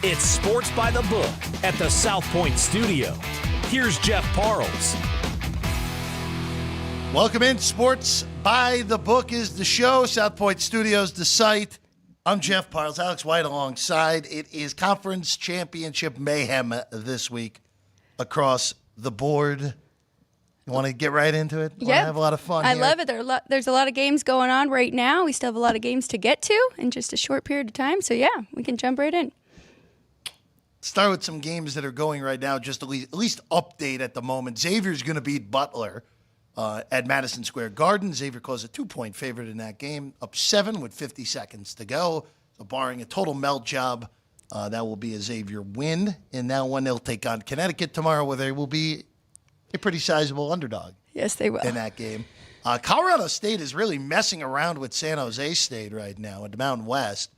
It's Sports by the Book at the South Point Studio. Here's Jeff Parles. Welcome in. Sports by the Book is the show. South Point Studios, the site. I'm Jeff Parles. Alex White alongside. It is conference championship mayhem this week across the board. You want to get right into it? Yeah, have a lot of fun. I here? love it. There's a lot of games going on right now. We still have a lot of games to get to in just a short period of time. So, yeah, we can jump right in. Start with some games that are going right now, just at least update at the moment. Xavier's going to beat Butler at Madison Square Garden. Xavier caused a 2-point favorite in that game, up 7 with 50 seconds to go. So barring a total melt job, that will be a Xavier win. In that one, they'll take on Connecticut tomorrow, where they will be a pretty sizable underdog. Yes, they will. In that game. Colorado State is really messing around with San Jose State right now at the Mountain West.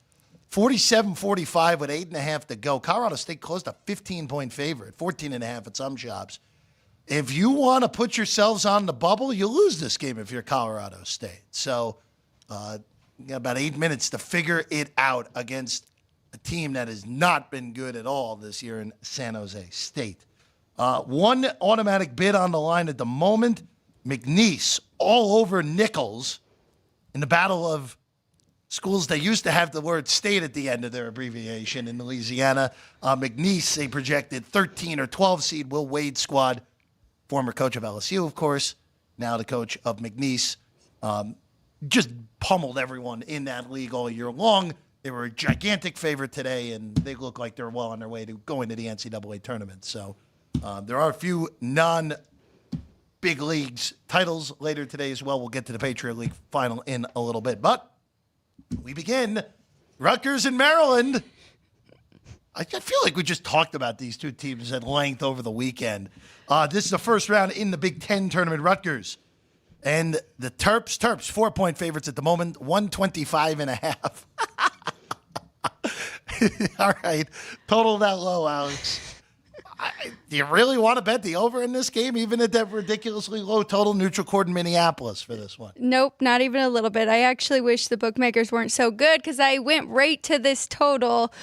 47-45 with 8.5 to go. Colorado State closed a 15-point favorite, 14.5 at some shops. If you want to put yourselves on the bubble, you lose this game if you're Colorado State. So you got about 8 minutes to figure it out against a team that has not been good at all this year in San Jose State. One automatic bid on the line at the moment. McNeese all over Nichols in the battle of schools that used to have the word state at the end of their abbreviation in Louisiana. McNeese, a projected 13 or 12 seed, Will Wade squad. Former coach of LSU, of course, now the coach of McNeese. Just pummeled everyone in that league all year long. They were a gigantic favorite today, and they look like they're well on their way to going to the NCAA tournament. So there are a few non-big leagues titles later today as well. We'll get to the Patriot League final in a little bit. But we begin Rutgers and Maryland. I feel like we just talked about these two teams at length over the weekend. This is the first round in the Big Ten tournament. Rutgers and the Terps, 4-point favorites at the moment, 125.5. All right, total that low, Alex. Do you really want to bet the over in this game, even at that ridiculously low total? Neutral court in Minneapolis for this one. Nope, not even a little bit. I actually wish the bookmakers weren't so good because I went right to this total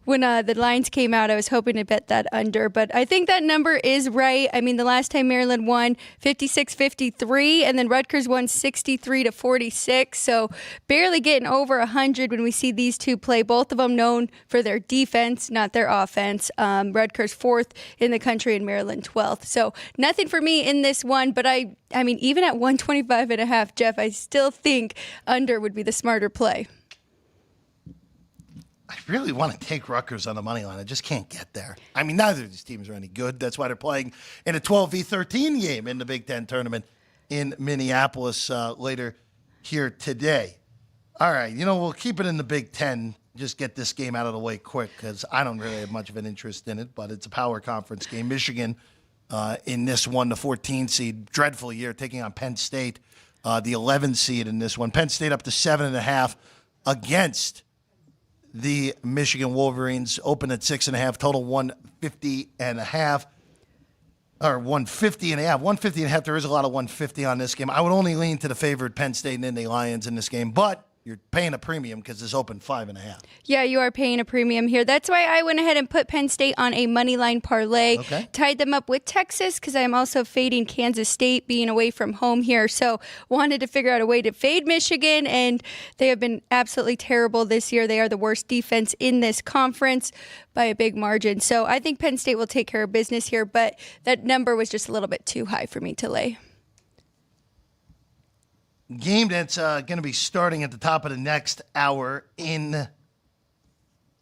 when the lines came out. I was hoping to bet that under, but I think that number is right. I mean, the last time Maryland won 56-53, and then Rutgers won 63-46, so barely getting over 100 when we see these two play. Both of them known for their defense, not their offense. Rutgers 4th in the country and Maryland 12th. So nothing for me in this one, but I mean, even at 125.5, Jeff, I still think under would be the smarter play. I really want to take Rutgers on the money line. I just can't get there. I mean, neither of these teams are any good. That's why they're playing in a 12v13 game in the Big Ten tournament in Minneapolis later here today. All right, we'll keep it in the Big Ten. Just get this game out of the way quick because I don't really have much of an interest in it, but it's a power conference game. Michigan in this one, the 14 seed, dreadful year, taking on Penn State, the 11 seed in this one. Penn State up to 7.5 against the Michigan Wolverines. Open at 6.5, total 150.5. Or 150.5. 150.5. There is a lot of 150 on this game. I would only lean to the favorite Penn State and Indy Lions in this game, but you're paying a premium because it's open 5.5. Yeah, you are paying a premium here. That's why I went ahead and put Penn State on a money line parlay. Okay. Tied them up with Texas because I'm also fading Kansas State being away from home here. So wanted to figure out a way to fade Michigan, and they have been absolutely terrible this year. They are the worst defense in this conference by a big margin. So I think Penn State will take care of business here, but that number was just a little bit too high for me to lay. Game that's going to be starting at the top of the next hour in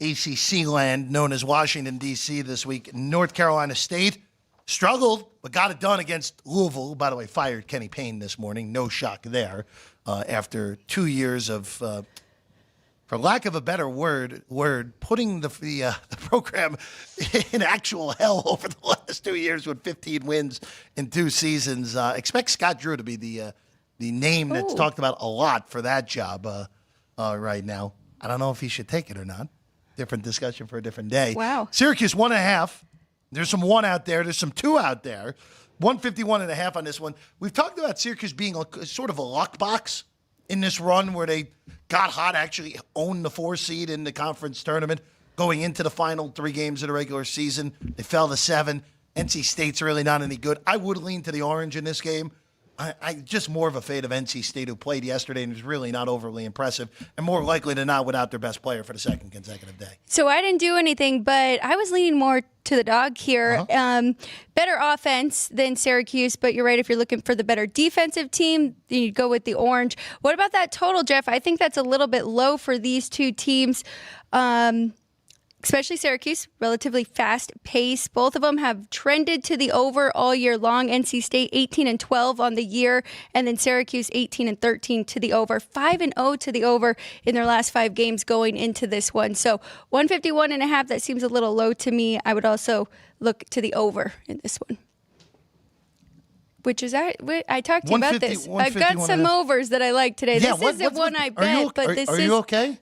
ACC land, known as Washington, D.C. this week. North Carolina State struggled, but got it done against Louisville, who, by the way, fired Kenny Payne this morning. No shock there. After 2 years of, for lack of a better word, putting the program in actual hell over the last 2 years with 15 wins in 2 seasons. Expect Scott Drew to be the name that's talked about a lot for that job right now. I don't know if he should take it or not. Different discussion for a different day. Wow. Syracuse 1.5. There's some 1 out there. There's some 2 out there. 151.5 on this one. We've talked about Syracuse being sort of a luck box in this run where they got hot, actually owned the 4 seed in the conference tournament. going into the final 3 games of the regular season. They fell to 7. NC State's really not any good. I would lean to the orange in this game. I just more of a fade of NC State, who played yesterday and was really not overly impressive, and more likely than not without their best player for the second consecutive day. So I didn't do anything, but I was leaning more to the dog here. Better offense than Syracuse, but you're right. If you're looking for the better defensive team, you go with the orange. What about that total, Jeff? I think that's a little bit low for these two teams. Especially Syracuse, relatively fast pace. Both of them have trended to the over all year long. NC State 18-12 on the year, and then Syracuse 18-13 to the over. 5-0 to the over in their last 5 games going into this one. So 151.5, that seems a little low to me. I would also look to the over in this one. Which is, I talked to you about this. I've got some overs that I like today. Yeah, this isn't one I bet, but this is... Are you okay?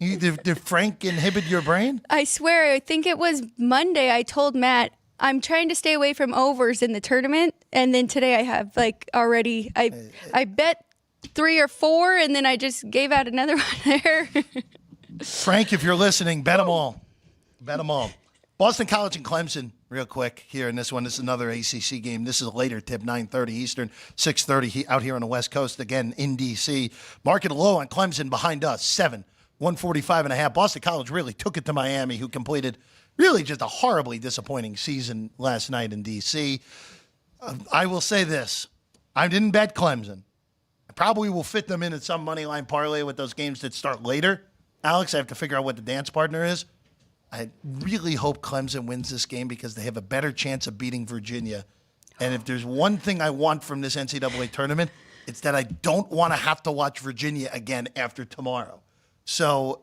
Did Frank inhibit your brain? I swear, I think it was Monday I told Matt, I'm trying to stay away from overs in the tournament. And then today I have already, I bet 3 or 4, and then I just gave out another one there. Frank, if you're listening, bet them all. Bet them all. Boston College and Clemson, real quick here in this one. This is another ACC game. This is a later tip, 9:30 Eastern, 6:30 out here on the West Coast, again in D.C. Market low on Clemson behind us, 7. 145.5. Boston College really took it to Miami, who completed really just a horribly disappointing season last night in D.C. I will say this. I didn't bet Clemson. I probably will fit them in at some money line parlay with those games that start later. Alex, I have to figure out what the dance partner is. I really hope Clemson wins this game because they have a better chance of beating Virginia. And if there's one thing I want from this NCAA tournament, it's that I don't want to have to watch Virginia again after tomorrow. So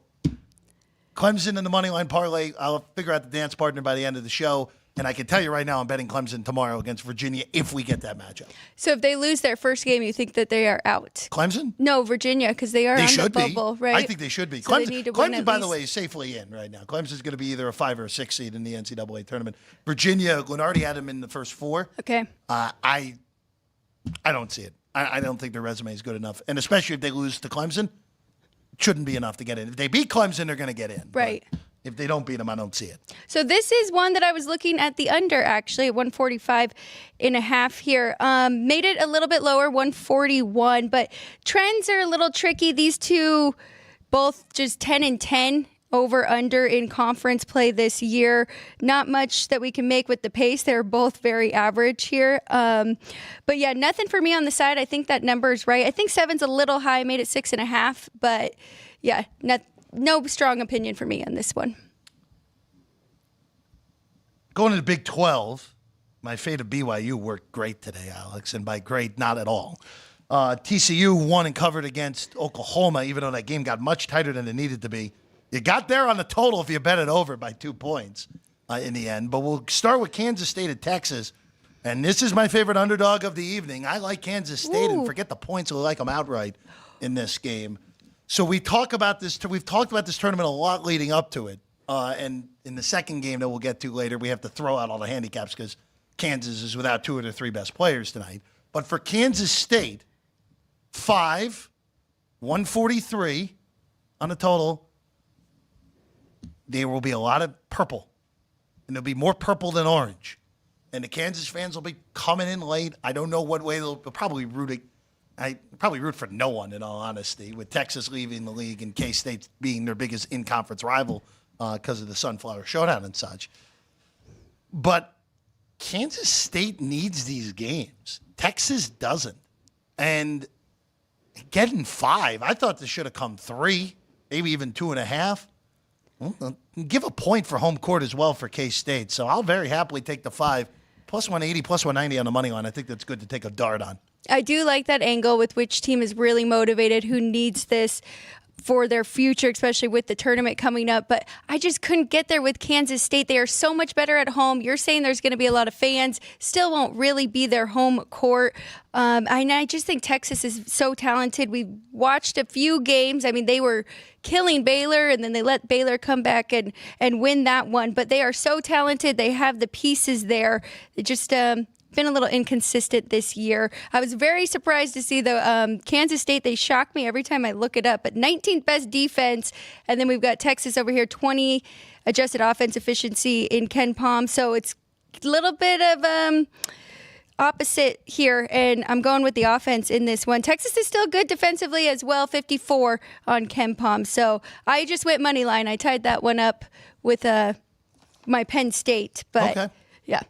Clemson in the money line parlay, I'll figure out the dance partner by the end of the show. And I can tell you right now, I'm betting Clemson tomorrow against Virginia if we get that matchup. So if they lose their first game, you think that they are out? Clemson? No, Virginia, because they are on the bubble, right? I think they should be. So they need to win Clemson, by the way, is safely in right now. Clemson's going to be either a 5 or a 6 seed in the NCAA tournament. Virginia, Glenardi had them in the first 4. Okay. I don't see it. I don't think their resume is good enough. And especially if they lose to Clemson, shouldn't be enough to get in. If they beat Clemson, they're going to get in. Right. But if they don't beat them, I don't see it. So this is one that I was looking at the under, actually, at 145.5 here. Made it a little bit lower, 141. But trends are a little tricky. These two both just 10-10 over under in conference play this year. Not much that we can make with the pace. They're both very average here. But yeah, nothing for me on the side. I think that number is right. I think 7's a little high. I made it 6.5. But yeah, no strong opinion for me on this one. Going to the Big 12, my fate of BYU worked great today, Alex. And by great, not at all. TCU won and covered against Oklahoma, even though that game got much tighter than it needed to be. You got there on the total if you bet it over by 2 points in the end. But we'll start with Kansas State at Texas. And this is my favorite underdog of the evening. I like Kansas State, and forget the points. I like them outright in this game. So we've talked about this tournament a lot leading up to it. And in the second game that we'll get to later, we have to throw out all the handicaps because Kansas is without 2 of their 3 best players tonight. But for Kansas State, 5, 143 on the total. There will be a lot of purple, and there'll be more purple than orange. And the Kansas fans will be coming in late. I don't know what way they'll probably root. I probably root for no one, in all honesty, with Texas leaving the league and K-State being their biggest in-conference rival because of the Sunflower Showdown and such. But Kansas State needs these games. Texas doesn't. And getting 5, I thought this should have come 3, maybe even 2.5. Well, give a point for home court as well for K-State. So I'll very happily take the 5, plus 180, plus 190 on the money line. I think that's good to take a dart on. I do like that angle with which team is really motivated, who needs this for their future, especially with the tournament coming up. But I just couldn't get there with Kansas State. They are so much better at home. You're saying there's going to be a lot of fans. Still won't really be their home court. I just think Texas is so talented. We've watched a few games. I mean, they were killing Baylor, and then they let Baylor come back and win that one. But they are so talented. They have the pieces there. It just been a little inconsistent this year. I was very surprised to see the Kansas State. They shock me every time I look it up. But 19th best defense, and then we've got Texas over here, 20 adjusted offense efficiency in Ken Palm. So it's a little bit of opposite here, and I'm going with the offense in this one. Texas is still good defensively as well, 54 on Ken Palm. So I just went money line. I tied that one up with my Penn State. But okay. Yeah.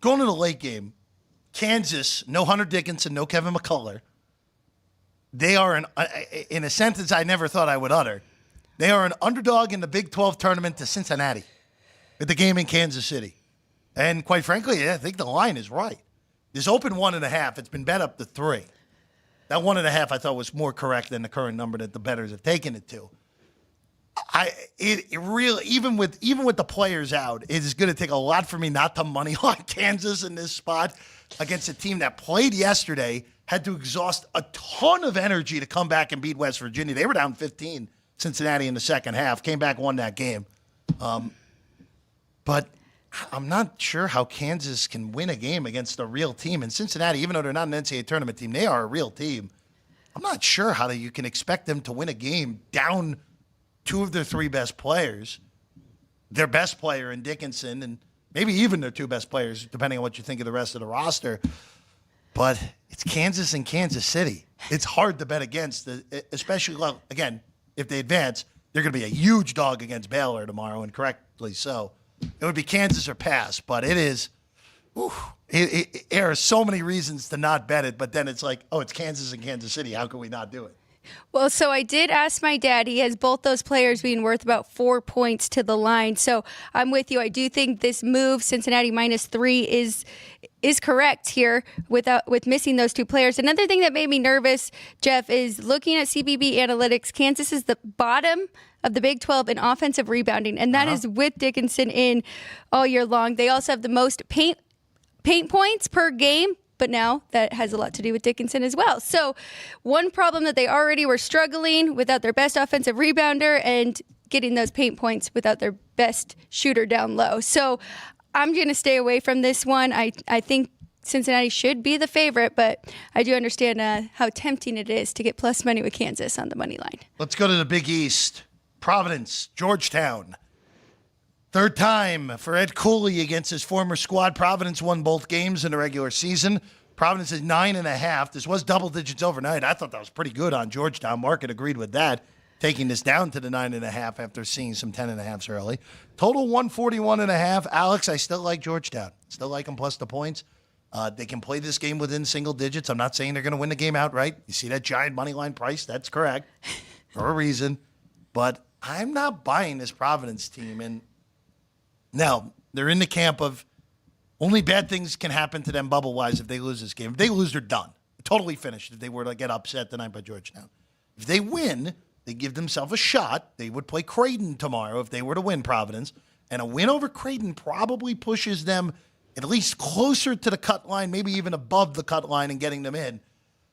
Going to the late game, Kansas, no Hunter Dickinson, no Kevin McCullough. They are, in a sentence I never thought I would utter, they are an underdog in the Big 12 tournament to Cincinnati at the game in Kansas City. And quite frankly, I think the line is right. This open 1.5, it's been bet up to 3. That 1.5 I thought was more correct than the current number that the bettors have taken it to. It really, even with the players out, it is going to take a lot for me not to money line Kansas in this spot against a team that played yesterday, had to exhaust a ton of energy to come back and beat West Virginia. They were down 15, Cincinnati in the second half, came back, won that game. But I'm not sure how Kansas can win a game against a real team. And Cincinnati, even though they're not an NCAA tournament team, they are a real team. I'm not sure how you can expect them to win a game down 2 of their 3 best players, their best player in Dickinson, and maybe even their 2 best players, depending on what you think of the rest of the roster. But it's Kansas and Kansas City. It's hard to bet against, especially, well, again, if they advance, they're going to be a huge dog against Baylor tomorrow, and correctly so. It would be Kansas or pass, but it is, there are so many reasons to not bet it, but then it's like, oh, it's Kansas and Kansas City. How can we not do it? Well, so I did ask my dad. He has both those players being worth about 4 points to the line. So I'm with you. I do think this move, Cincinnati -3, is correct here with missing those 2 players. Another thing that made me nervous, Jeff, is looking at CBB analytics. Kansas is the bottom of the Big 12 in offensive rebounding, and that is with Dickinson in all year long. They also have the most paint points per game, but now that has a lot to do with Dickinson as well. So one problem that they already were struggling without their best offensive rebounder and getting those paint points without their best shooter down low. So I'm going to stay away from this one. I think Cincinnati should be the favorite, but I do understand how tempting it is to get plus money with Kansas on the money line. Let's go to the Big East. Providence, Georgetown. Third time for Ed Cooley against his former squad. Providence won both games in the regular season. Providence is 9.5. This was double digits overnight. I thought that was pretty good on Georgetown. Market agreed with that, taking this down to the 9.5 after seeing some 10.5s early. Total 141.5. Alex, I still like Georgetown. Still like them plus the points. They can play this game within single digits. I'm not saying they're going to win the game outright. You see that giant money line price? That's correct for a reason. But I'm not buying this Providence team. And now, they're in the camp of only bad things can happen to them bubble-wise if they lose this game. If they lose, they're done. Totally finished if they were to get upset tonight by Georgetown. If they win, they give themselves a shot. They would play Creighton tomorrow if they were to win Providence. And a win over Creighton probably pushes them at least closer to the cut line, maybe even above the cut line and getting them in.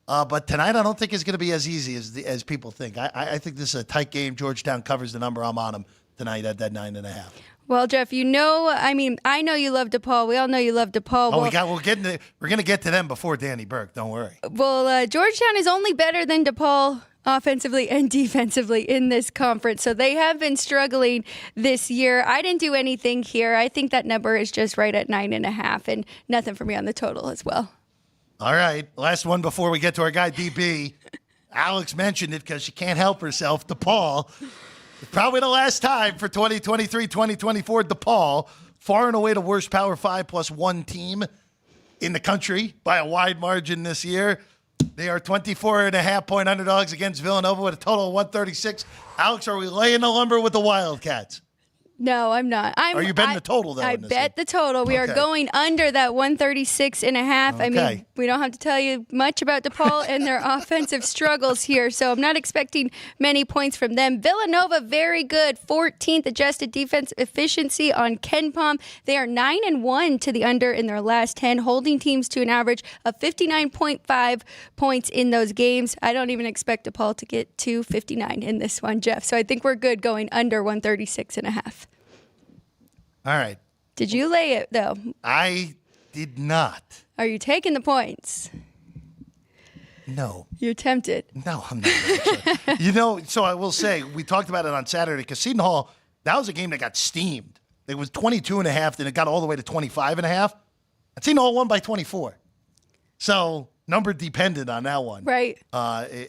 But tonight I don't think it's going to be as easy as people think. I think this is a tight game. Georgetown covers the number. I'm on them tonight at that 9.5. Well, Jeff, I know you love DePaul. We all know you love DePaul. We're going to get to them before Danny Burke. Don't worry. Well, Georgetown is only better than DePaul offensively and defensively in this conference. So they have been struggling this year. I didn't do anything here. I think that number is just right at 9.5 and nothing for me on the total as well. All right. Last one before we get to our guy, DB. Alex mentioned it because she can't help herself. DePaul. Probably the last time for 2023-2024. DePaul, far and away the worst Power 5+1 team in the country by a wide margin this year. They are 24.5-point underdogs against Villanova with a total of 136. Alex, are we laying the lumber with the Wildcats? No, I'm not. Are you betting the total, though? I bet the total. We are going under that 136.5. Okay. I mean, we don't have to tell you much about DePaul and their offensive struggles here, so I'm not expecting many points from them. Villanova, very good. 14th adjusted defense efficiency on Ken Palm. They are 9-1 to the under in their last 10, holding teams to an average of 59.5 points in those games. I don't even expect DePaul to get to 59 in this one, Jeff. So I think we're good going under 136.5. All right. Did you lay it, though? I did not. Are you taking the points? No. You're tempted. No, I'm not. So I will say, we talked about it on Saturday because Seton Hall That was a game that got steamed. It was 22.5, then it got all the way to 25.5. I'd seen all won by 24. So number dependent on that one. Right.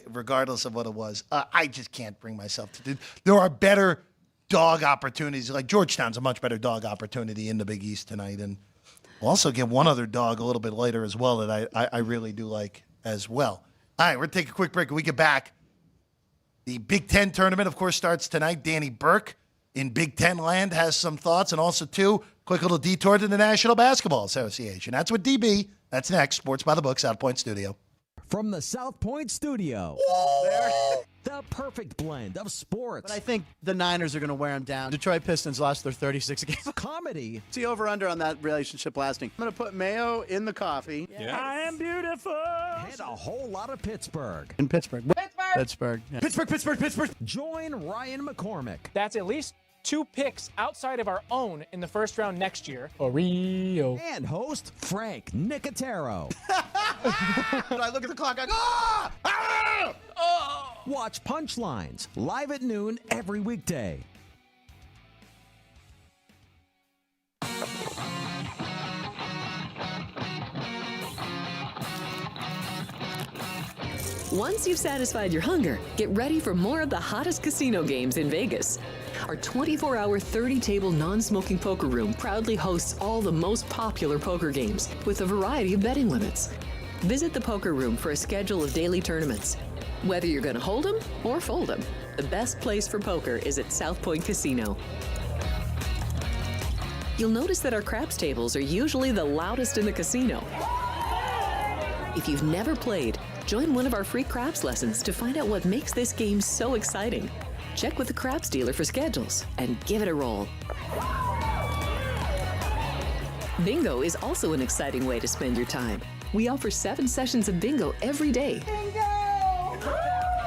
Regardless of what it was. I just can't bring myself to do. There are better dog opportunities. Like Georgetown's a much better dog opportunity in the Big East tonight. And we'll also get one other dog a little bit later as well that I really do like as well. All right, we're going to take a quick break. When we get back, the Big Ten tournament, of course, starts tonight. Danny Burke in Big Ten land has some thoughts. And also, too, quick little detour to the National Basketball Association. That's with DB. That's next. Sports by the Book, South Point Studio. From the South Point Studio, the perfect blend of sports. But I think the Niners are going to wear them down. Detroit Pistons lost their 36 games. Comedy. See over-under on that relationship lasting. I'm going to put mayo in the coffee. Yes. I am beautiful. And a whole lot of Pittsburgh. In Pittsburgh. Pittsburgh. Yeah. Pittsburgh. Join Ryan McCormick. That's at least 2 picks outside of our own in the first round next year. Rio. And host Frank Nicotero. When I look at the clock, I go, ah! Ah! Oh. Watch Punchlines live at noon every weekday. Once you've satisfied your hunger, get ready for more of the hottest casino games in Vegas. Our 24-hour, 30-table non-smoking poker room proudly hosts all the most popular poker games with a variety of betting limits. Visit the poker room for a schedule of daily tournaments. Whether you're going to hold 'em or fold 'em, the best place for poker is at South Point Casino. You'll notice that our craps tables are usually the loudest in the casino. If you've never played, join one of our free craps lessons to find out what makes this game so exciting. Check with the craps dealer for schedules and give it a roll. Bingo is also an exciting way to spend your time. We offer 7 sessions of bingo every day. Bingo!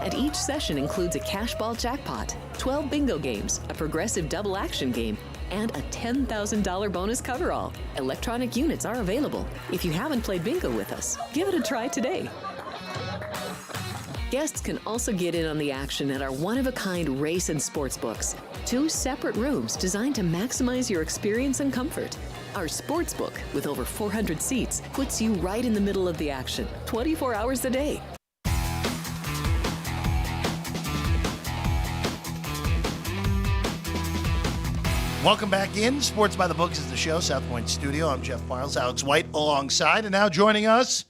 And each session includes a cash ball jackpot, 12 bingo games, a progressive double action game, and a $10,000 bonus coverall. Electronic units are available. If you haven't played bingo with us, give it a try today. Guests can also get in on the action at our one-of-a-kind race and sports books. 2 separate rooms designed to maximize your experience and comfort. Our sports book, with over 400 seats, puts you right in the middle of the action, 24 hours a day. Welcome back in. Sports by the Books is the show. South Point Studio. I'm Jeff Parles, Alex White alongside. And now joining us,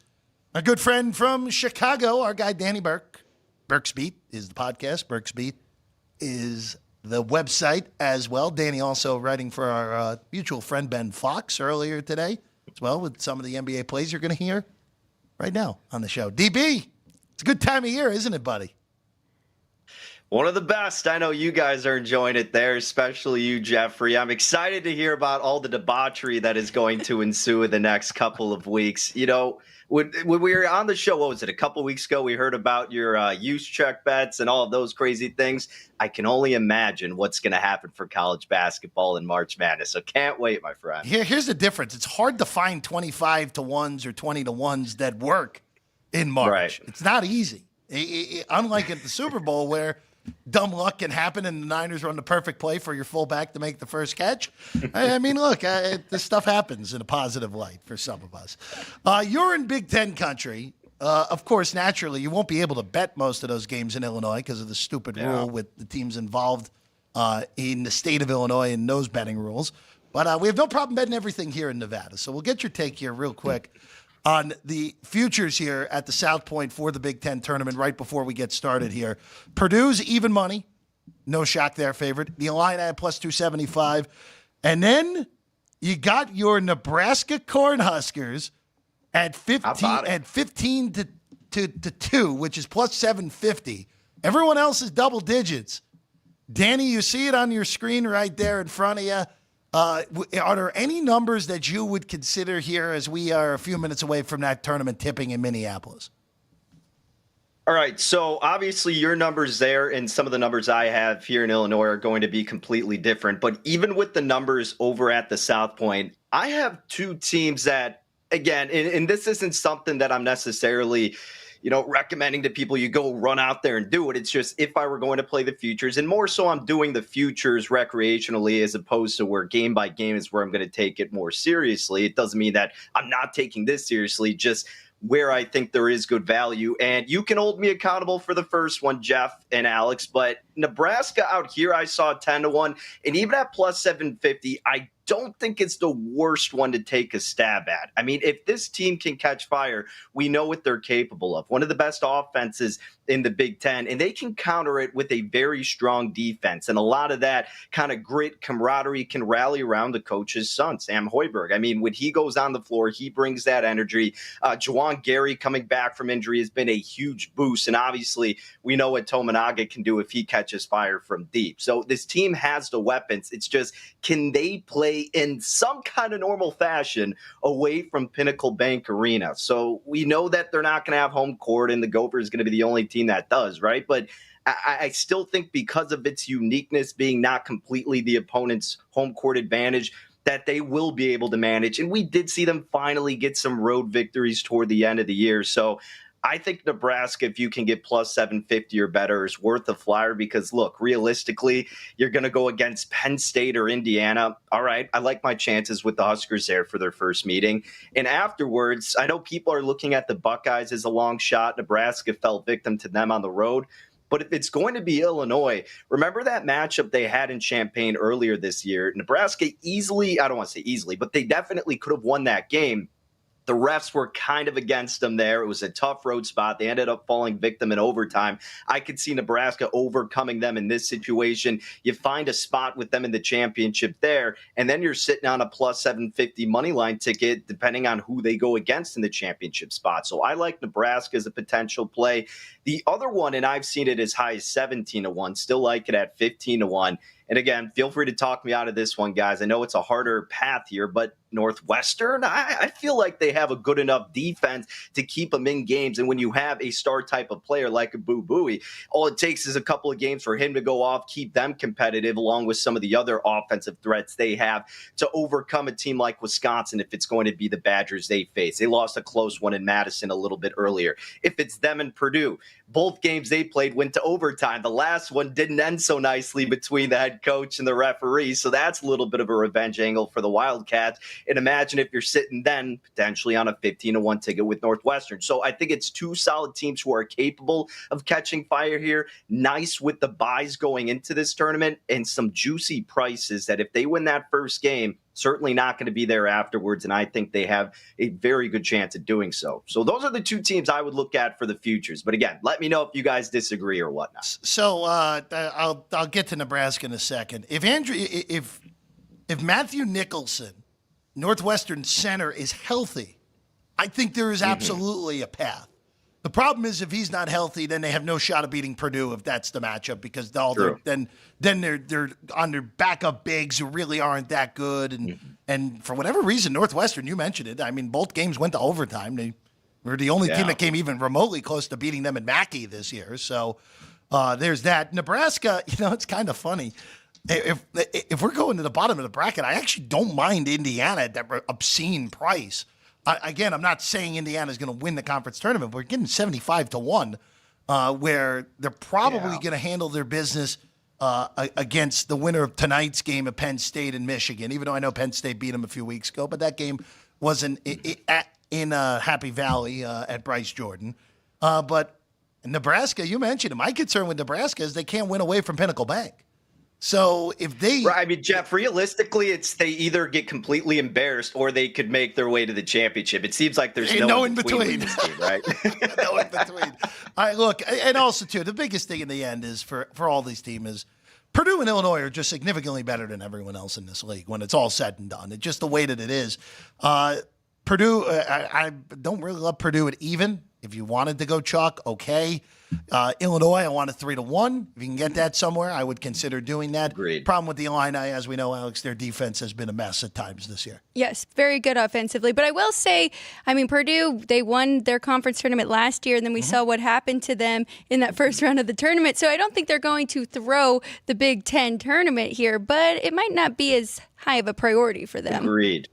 a good friend from Chicago, our guy Danny Burke. Burke's Beat is the podcast. Burke's Beat is the website as well. Danny also writing for our mutual friend Ben Fox earlier today as well with some of the NBA plays you're going to hear right now on the show. DB, it's a good time of year, isn't it, buddy? One of the best. I know you guys are enjoying it there, especially you, Jeffrey. I'm excited to hear about all the debauchery that is going to ensue in the next couple of weeks. You know, when we were on the show, what was it, a couple weeks ago, we heard about your use check bets and all of those crazy things. I can only imagine what's going to happen for college basketball in March Madness. So can't wait, my friend. Here's the difference. It's hard to find 25-to-1s or 20-to-1s that work in March. Right. It's not easy. Unlike at the Super Bowl where dumb luck can happen and the Niners run the perfect play for your fullback to make the first catch. I mean, look, this stuff happens in a positive light for some of us. You're in Big Ten country. Of course, naturally, you won't be able to bet most of those games in Illinois because of the stupid rule with the teams involved in the state of Illinois and those betting rules. But we have no problem betting everything here in Nevada. So we'll get your take here real quick on the futures here at the South Point for the Big Ten tournament right before we get started here. Purdue's even money. No shock there, favorite. The Illini at plus 275. And then you got your Nebraska Cornhuskers at 15 to 2, which is plus 750. Everyone else is double digits. Danny, you see it on your screen right there in front of you. Are there any numbers that you would consider here as we are a few minutes away from that tournament tipping in Minneapolis? All right, so obviously your numbers there and some of the numbers I have here in Illinois are going to be completely different. But even with the numbers over at the South Point, I have 2 teams that, again, and this isn't something that I'm necessarily recommending to people you go run out there and do it. It's just if I were going to play the futures, and more so I'm doing the futures recreationally as opposed to where game by game is where I'm going to take it more seriously. It doesn't mean that I'm not taking this seriously, just where I think there is good value. And you can hold me accountable for the first one, Jeff and Alex, but Nebraska out here, I saw 10-1, and even at plus 750, I don't think it's the worst one to take a stab at. I mean, if this team can catch fire, we know what they're capable of. One of the best offenses in the Big Ten, and they can counter it with a very strong defense. And a lot of that kind of grit, camaraderie can rally around the coach's son, Sam Hoiberg. I mean, when he goes on the floor, he brings that energy. Juwan Gary coming back from injury has been a huge boost. And obviously, we know what Tominaga can do if he catches fire from deep. So this team has the weapons. It's just, can they play in some kind of normal fashion away from Pinnacle Bank Arena? So we know that they're not going to have home court, and the Gophers is going to be the only team that does, right? But I still think because of its uniqueness being not completely the opponent's home court advantage, that they will be able to manage. And we did see them finally get some road victories toward the end of the year. So I think Nebraska, if you can get plus 750 or better, is worth a flyer because, look, realistically, you're going to go against Penn State or Indiana. All right, I like my chances with the Huskers there for their first meeting. And afterwards, I know people are looking at the Buckeyes as a long shot. Nebraska fell victim to them on the road. But if it's going to be Illinois, remember that matchup they had in Champaign earlier this year? Nebraska easily, I don't want to say easily, but they definitely could have won that game. The refs were kind of against them there. It was a tough road spot. They ended up falling victim in overtime. I could see Nebraska overcoming them in this situation. You find a spot with them in the championship there, and then you're sitting on a plus 750 money line ticket, depending on who they go against in the championship spot. So I like Nebraska as a potential play. The other one, and I've seen it as high as 17-1, still like it at 15-1. And again, feel free to talk me out of this one, guys. I know it's a harder path here, but Northwestern, I feel like they have a good enough defense to keep them in games. And when you have a star type of player like a Boo Buie, all it takes is a couple of games for him to go off, keep them competitive, along with some of the other offensive threats they have to overcome a team like Wisconsin if it's going to be the Badgers they face. They lost a close one in Madison a little bit earlier. If it's them and Purdue, both games they played went to overtime. The last one didn't end so nicely between the head coach and the referee, so that's a little bit of a revenge angle for the Wildcats. And imagine if you're sitting then potentially on a 15-1 ticket with Northwestern. So I think it's two solid teams who are capable of catching fire here. Nice with the buys going into this tournament and some juicy prices that if they win that first game, certainly not going to be there afterwards, and I think they have a very good chance at doing so. So those are the two teams I would look at for the futures. But again, let me know if you guys disagree or whatnot. So I'll get to Nebraska in a second. If Matthew Nicholson, Northwestern center, is healthy, I think there is absolutely a path. The problem is if he's not healthy, then they have no shot of beating Purdue if that's the matchup because then they're on their backup bigs who really aren't that good. And for whatever reason, Northwestern, you mentioned it. I mean, both games went to overtime. They were the only team that came even remotely close to beating them in Mackey this year. So there's that. Nebraska, it's kind of funny. If we're going to the bottom of the bracket, I actually don't mind Indiana at that obscene price. Again, I'm not saying Indiana's going to win the conference tournament. We're getting 75-1, where they're probably going to handle their business against the winner of tonight's game of Penn State and Michigan, even though I know Penn State beat them a few weeks ago. But that game wasn't in Happy Valley at Bryce Jordan. But Nebraska, you mentioned it. My concern with Nebraska is they can't win away from Pinnacle Bank. So if they, right, I mean, Jeff, realistically, it's they either get completely embarrassed or they could make their way to the championship. It seems like there's no in between this team, right? No in between. All right, look, and also too, the biggest thing in the end is for all these teams is Purdue and Illinois are just significantly better than everyone else in this league when it's all said and done. It's just the way that it is. Purdue, I don't really love Purdue at even. If you wanted to go chalk, okay. Illinois, I want a 3-1. If you can get that somewhere, I would consider doing that. Agreed. Problem with the Illini, as we know, Alex, their defense has been a mess at times this year. Yes, very good offensively. But I will say, I mean, Purdue, they won their conference tournament last year, and then we saw what happened to them in that first round of the tournament. So I don't think they're going to throw the Big Ten tournament here, but it might not be as high of a priority for them. Agreed.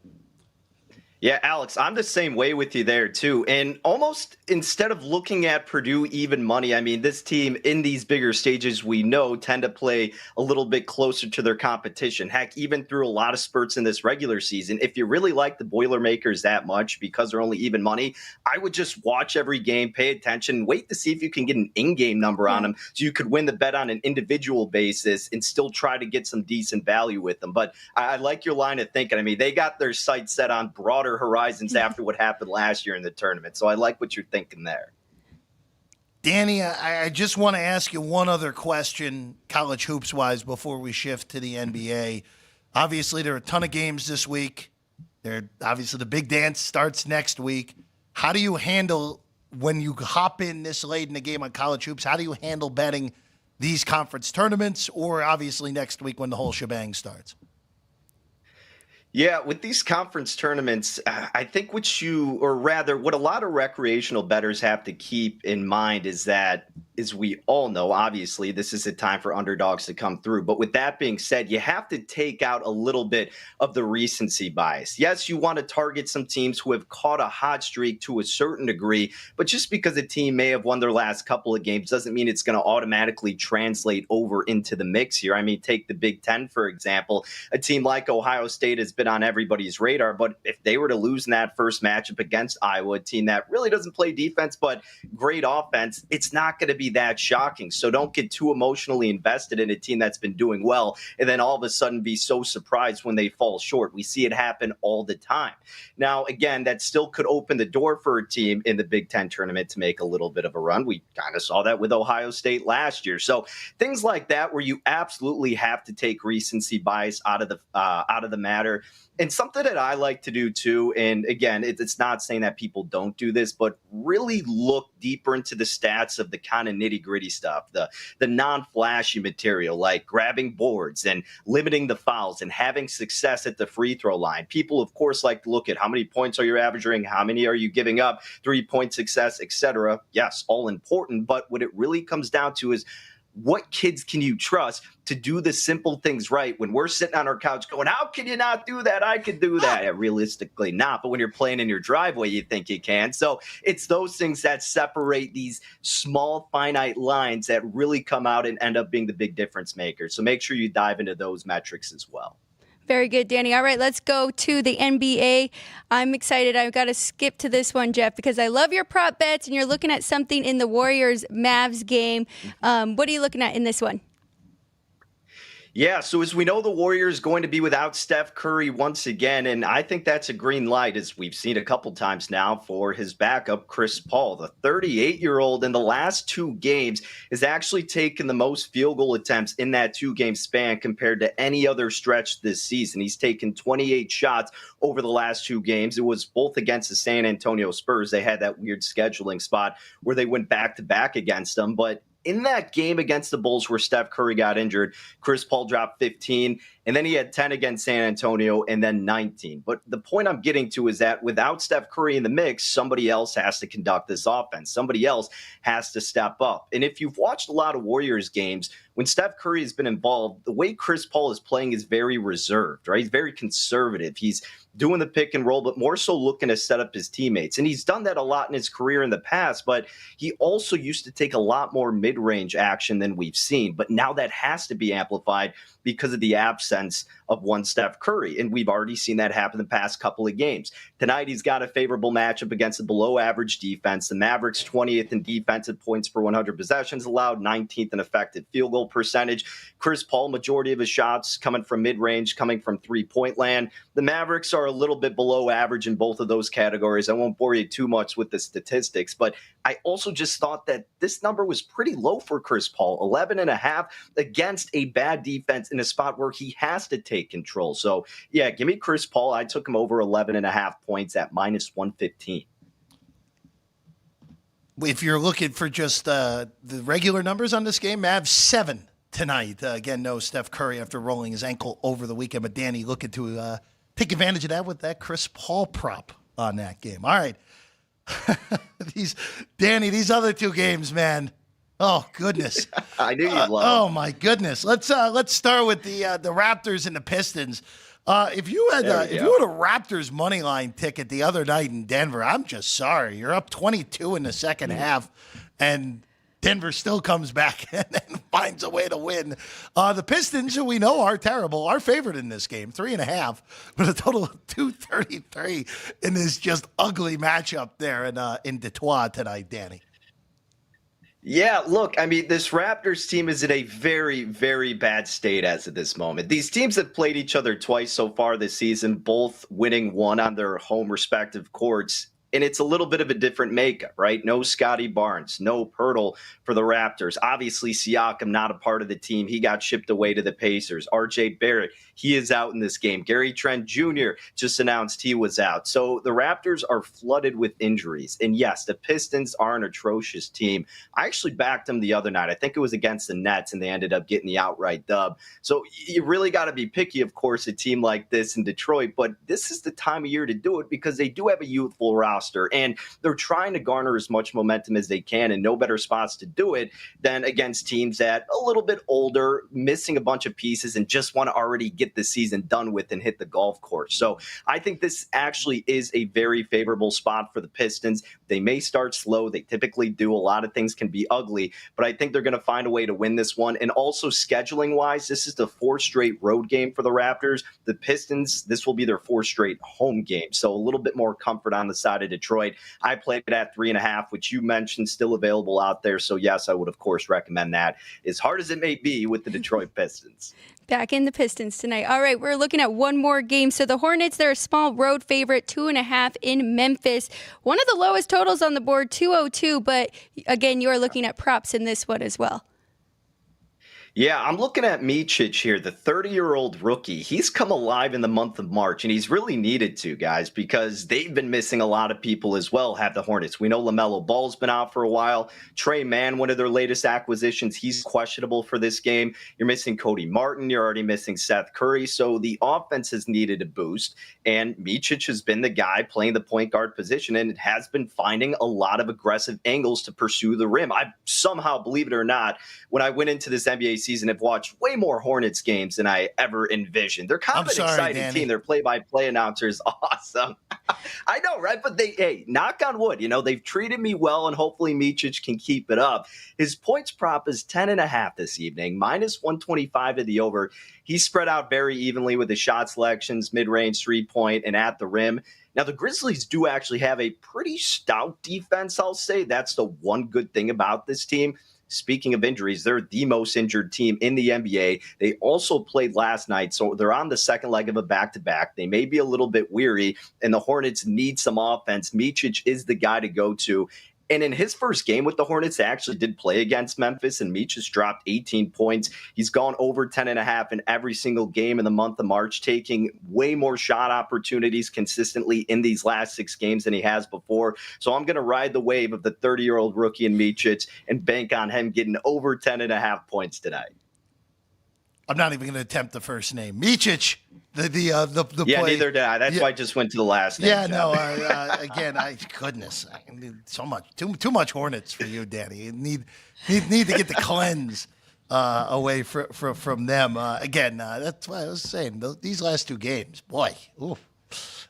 Yeah, Alex, I'm the same way with you there, too. And almost instead of looking at Purdue even money, I mean, this team in these bigger stages, we know, tend to play a little bit closer to their competition. Heck, even through a lot of spurts in this regular season, if you really like the Boilermakers that much because they're only even money, I would just watch every game, pay attention, wait to see if you can get an in-game number on them so you could win the bet on an individual basis and still try to get some decent value with them. But I like your line of thinking. I mean, they got their sights set on broader horizons after what happened last year in the tournament. So I like what you're thinking there. Danny, I just want to ask you one other question, college hoops-wise, before we shift to the NBA. Obviously, there are a ton of games this week. Obviously, the big dance starts next week. How do you handle, when you hop in this late in the game on college hoops, how do you handle betting these conference tournaments or obviously next week when the whole shebang starts? Yeah, with these conference tournaments, I think what a lot of recreational bettors have to keep in mind is that, as we all know, obviously, this is a time for underdogs to come through. But with that being said, you have to take out a little bit of the recency bias. Yes, you want to target some teams who have caught a hot streak to a certain degree, but just because a team may have won their last couple of games doesn't mean it's going to automatically translate over into the mix here. I mean, take the Big Ten, for example. A team like Ohio State has been on everybody's radar, but if they were to lose in that first matchup against Iowa, a team that really doesn't play defense but great offense, it's not going to be that shocking. So don't get too emotionally invested in a team that's been doing well and then all of a sudden be so surprised when they fall short. We see it happen all the time. Now, again, that still could open the door for a team in the Big Ten tournament to make a little bit of a run. We kind of saw that with Ohio State last year. So things like that where you absolutely have to take recency bias out of the matter. And something that I like to do too, and again, it's not saying that people don't do this, but really look deeper into the stats of the kind of nitty-gritty stuff, the non-flashy material like grabbing boards and limiting the fouls and having success at the free throw line. People, of course, like to look at how many points are you averaging, how many are you giving up, 3-point success, etc. Yes, all important, but what it really comes down to is what kids can you trust to do the simple things right when we're sitting on our couch going, how can you not do that? I could do that. Yeah, realistically not. But when you're playing in your driveway, you think you can. So it's those things that separate these small, finite lines that really come out and end up being the big difference makers. So make sure you dive into those metrics as well. Very good, Danny. All right, let's go to the NBA. I'm excited. I've got to skip to this one, Jeff, because I love your prop bets, and you're looking at something in the Warriors-Mavs game. What are you looking at in this one? Yeah, so as we know, the Warriors going to be without Steph Curry once again, and I think that's a green light, as we've seen a couple times now, for his backup, Chris Paul. The 38-year-old in the last two games has actually taken the most field goal attempts in that two-game span compared to any other stretch this season. He's taken 28 shots over the last two games. It was both against the San Antonio Spurs. They had that weird scheduling spot where they went back-to-back against them, but in that game against the Bulls where Steph Curry got injured, Chris Paul dropped 15, and then he had 10 against San Antonio and then 19. But the point I'm getting to is that without Steph Curry in the mix, somebody else has to conduct this offense. Somebody else has to step up. And if you've watched a lot of Warriors games, when Steph Curry has been involved, the way Chris Paul is playing is very reserved, right? He's very conservative. He's doing the pick and roll, but more so looking to set up his teammates. And he's done that a lot in his career in the past, but he also used to take a lot more mid-range action than we've seen. But now that has to be amplified because of the absence of one Steph Curry. And we've already seen that happen the past couple of games. Tonight, he's got a favorable matchup against a below-average defense. The Mavericks 20th in defensive points per 100 possessions allowed, 19th in effective field goal percentage. Chris Paul, majority of his shots coming from mid-range, coming from three-point land. The Mavericks are a little bit below average in both of those categories. I won't bore you too much with the statistics, but I also just thought that this number was pretty low for Chris Paul, 11.5 against a bad defense in a spot where he has to take control. So yeah, give me Chris Paul. I took him over 11.5 points at minus 115. If you're looking for just the regular numbers on this game, Mavs 7 tonight. Again, no Steph Curry after rolling his ankle over the weekend, but Danny looking to take advantage of that with that Chris Paul prop on that game. All right. These other two games, man. Oh, goodness. I knew you'd love Oh, my goodness. Let's start with the Raptors and the Pistons. If you had a Raptors money line ticket the other night in Denver, I'm just sorry. You're up 22 in the second half, and Denver still comes back and finds a way to win. The Pistons, who we know are terrible, are favored in this game, 3.5, but a total of 233 in this just ugly matchup there in Detroit tonight, Danny. Yeah, look, I mean, this Raptors team is in a very, very bad state as of this moment. These teams have played each other twice so far this season, both winning one on their home respective courts. And it's a little bit of a different makeup, right? No Scotty Barnes, no Pirtle for the Raptors. Obviously, Siakam not a part of the team. He got shipped away to the Pacers. RJ Barrett, he is out in this game. Gary Trent Jr. just announced he was out. So the Raptors are flooded with injuries. And yes, the Pistons are an atrocious team. I actually backed them the other night. I think it was against the Nets, and they ended up getting the outright dub. So you really got to be picky, of course, a team like this in Detroit. But this is the time of year to do it because they do have a youthful roster. And they're trying to garner as much momentum as they can, and no better spots to do it than against teams that a little bit older, missing a bunch of pieces, and just want to already get the season done with and hit the golf course. So I think this actually is a very favorable spot for the Pistons. They may start slow. They typically do. A lot of things can be ugly, but I think they're going to find a way to win this one. And also scheduling-wise, this is the 4th straight road game for the Raptors. The Pistons, this will be their 4th straight home game. So a little bit more comfort on the side of Detroit. I played it at 3.5, which you mentioned still available out there. So yes, I would of course recommend that, as hard as it may be with the Detroit Pistons. Back in the Pistons tonight. All right, we're looking at one more game. So the Hornets, they're a small road favorite, 2.5 in Memphis. One of the lowest totals on the board, 202. But again, you are looking at props in this one as well. Yeah, I'm looking at Micic here, the 30-year-old rookie. He's come alive in the month of March, and he's really needed to, guys, because they've been missing a lot of people as well, have the Hornets. We know LaMelo Ball's been out for a while. Trey Mann, one of their latest acquisitions, he's questionable for this game. You're missing Cody Martin. You're already missing Seth Curry. So the offense has needed a boost, and Micic has been the guy playing the point guard position, and it has been finding a lot of aggressive angles to pursue the rim. I somehow, believe it or not, when I went into this NBA season, have watched way more Hornets games than I ever envisioned. They're kind of an exciting team. Their play-by-play announcer is awesome. I know, right? But hey, knock on wood, they've treated me well, and hopefully Micic can keep it up. His points prop is 10.5 this evening, -125 to the over. He's spread out very evenly with his shot selections, mid-range, 3-point, and at the rim. Now, the Grizzlies do actually have a pretty stout defense, I'll say. That's the one good thing about this team. Speaking of injuries, they're the most injured team in the NBA. They also played last night, so they're on the second leg of a back-to-back. They may be a little bit weary, and the Hornets need some offense. Micic is the guy to go to. And in his first game with the Hornets, they actually did play against Memphis, and Micic dropped 18 points. He's gone over 10.5 in every single game in the month of March, taking way more shot opportunities consistently in these last 6 games than he has before. So I'm going to ride the wave of the 30-year-old rookie in Micic and bank on him getting over 10.5 points tonight. I'm not even going to attempt the first name. Micic, the yeah, play. Neither did I. That's why I just went to the last name. Yeah, no, again, goodness, I need so much, too much Hornets for you, Danny. You need to get the cleanse away from them. Again, that's why I was saying, these last 2 games, boy, ooh.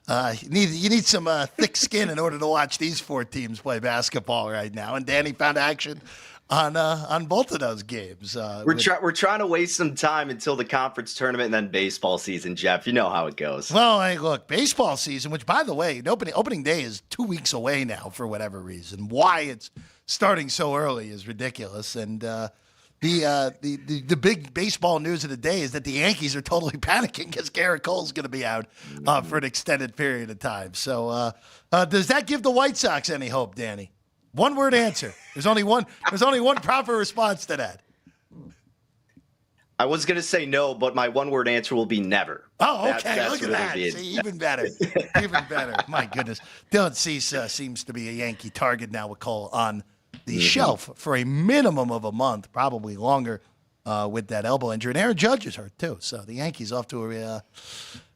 You need some thick skin in order to watch these 4 teams play basketball right now. And Danny found action on both of those games. We're trying to waste some time until the conference tournament and then baseball season, Jeff. You know how it goes. Well, look, baseball season, which, by the way, opening day is 2 weeks away now for whatever reason. Why it's starting so early is ridiculous. And the big baseball news of the day is that the Yankees are totally panicking because Garrett Cole's going to be out for an extended period of time. So does that give the White Sox any hope, Danny? One word answer. There's only one proper response to that. I was going to say no, but my one word answer will be never. Oh, okay. Look at that. See, even better. Even better. My goodness. Dylan Cease seems to be a Yankee target now with Cole on the shelf for a minimum of a month, probably longer with that elbow injury. And Aaron Judge is hurt too. So the Yankees off to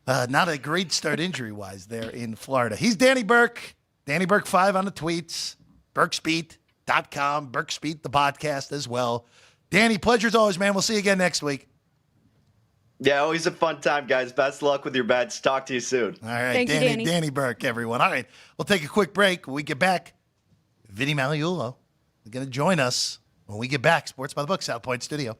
not a great start injury-wise there in Florida. He's Danny Burke. Danny Burke 5 on the tweets. BurkeSpeed.com, BurkeSpeed, the podcast as well. Danny, pleasure as always, man. We'll see you again next week. Yeah, always a fun time, guys. Best luck with your bets. Talk to you soon. All right, Thank you, Danny. Danny Burke, everyone. All right, we'll take a quick break. When we get back, Vinny Magliulo is going to join us when we get back. Sports by the Book, South Point Studio.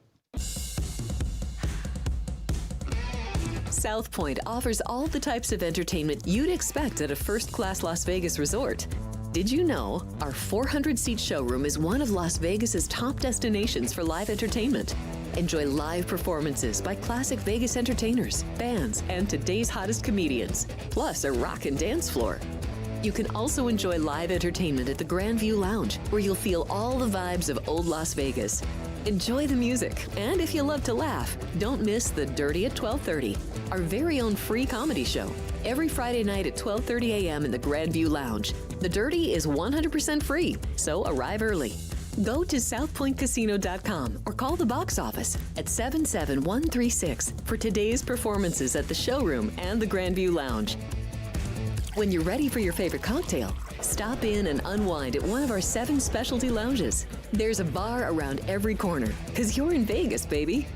South Point offers all the types of entertainment you'd expect at a first-class Las Vegas resort. Did you know our 400-seat showroom is one of Las Vegas's top destinations for live entertainment? Enjoy live performances by classic Vegas entertainers, bands, and today's hottest comedians, plus a rock and dance floor. You can also enjoy live entertainment at the Grand View Lounge, where you'll feel all the vibes of old Las Vegas. Enjoy the music, and if you love to laugh, don't miss The Dirty at 12:30, our very own free comedy show, every Friday night at 12:30 a.m. in the Grand View Lounge. The Dirty is 100% free, so arrive early. Go to southpointcasino.com or call the box office at 77136 for today's performances at the showroom and the Grand View Lounge. When you're ready for your favorite cocktail, stop in and unwind at one of our 7 specialty lounges. There's a bar around every corner, because you're in Vegas, baby.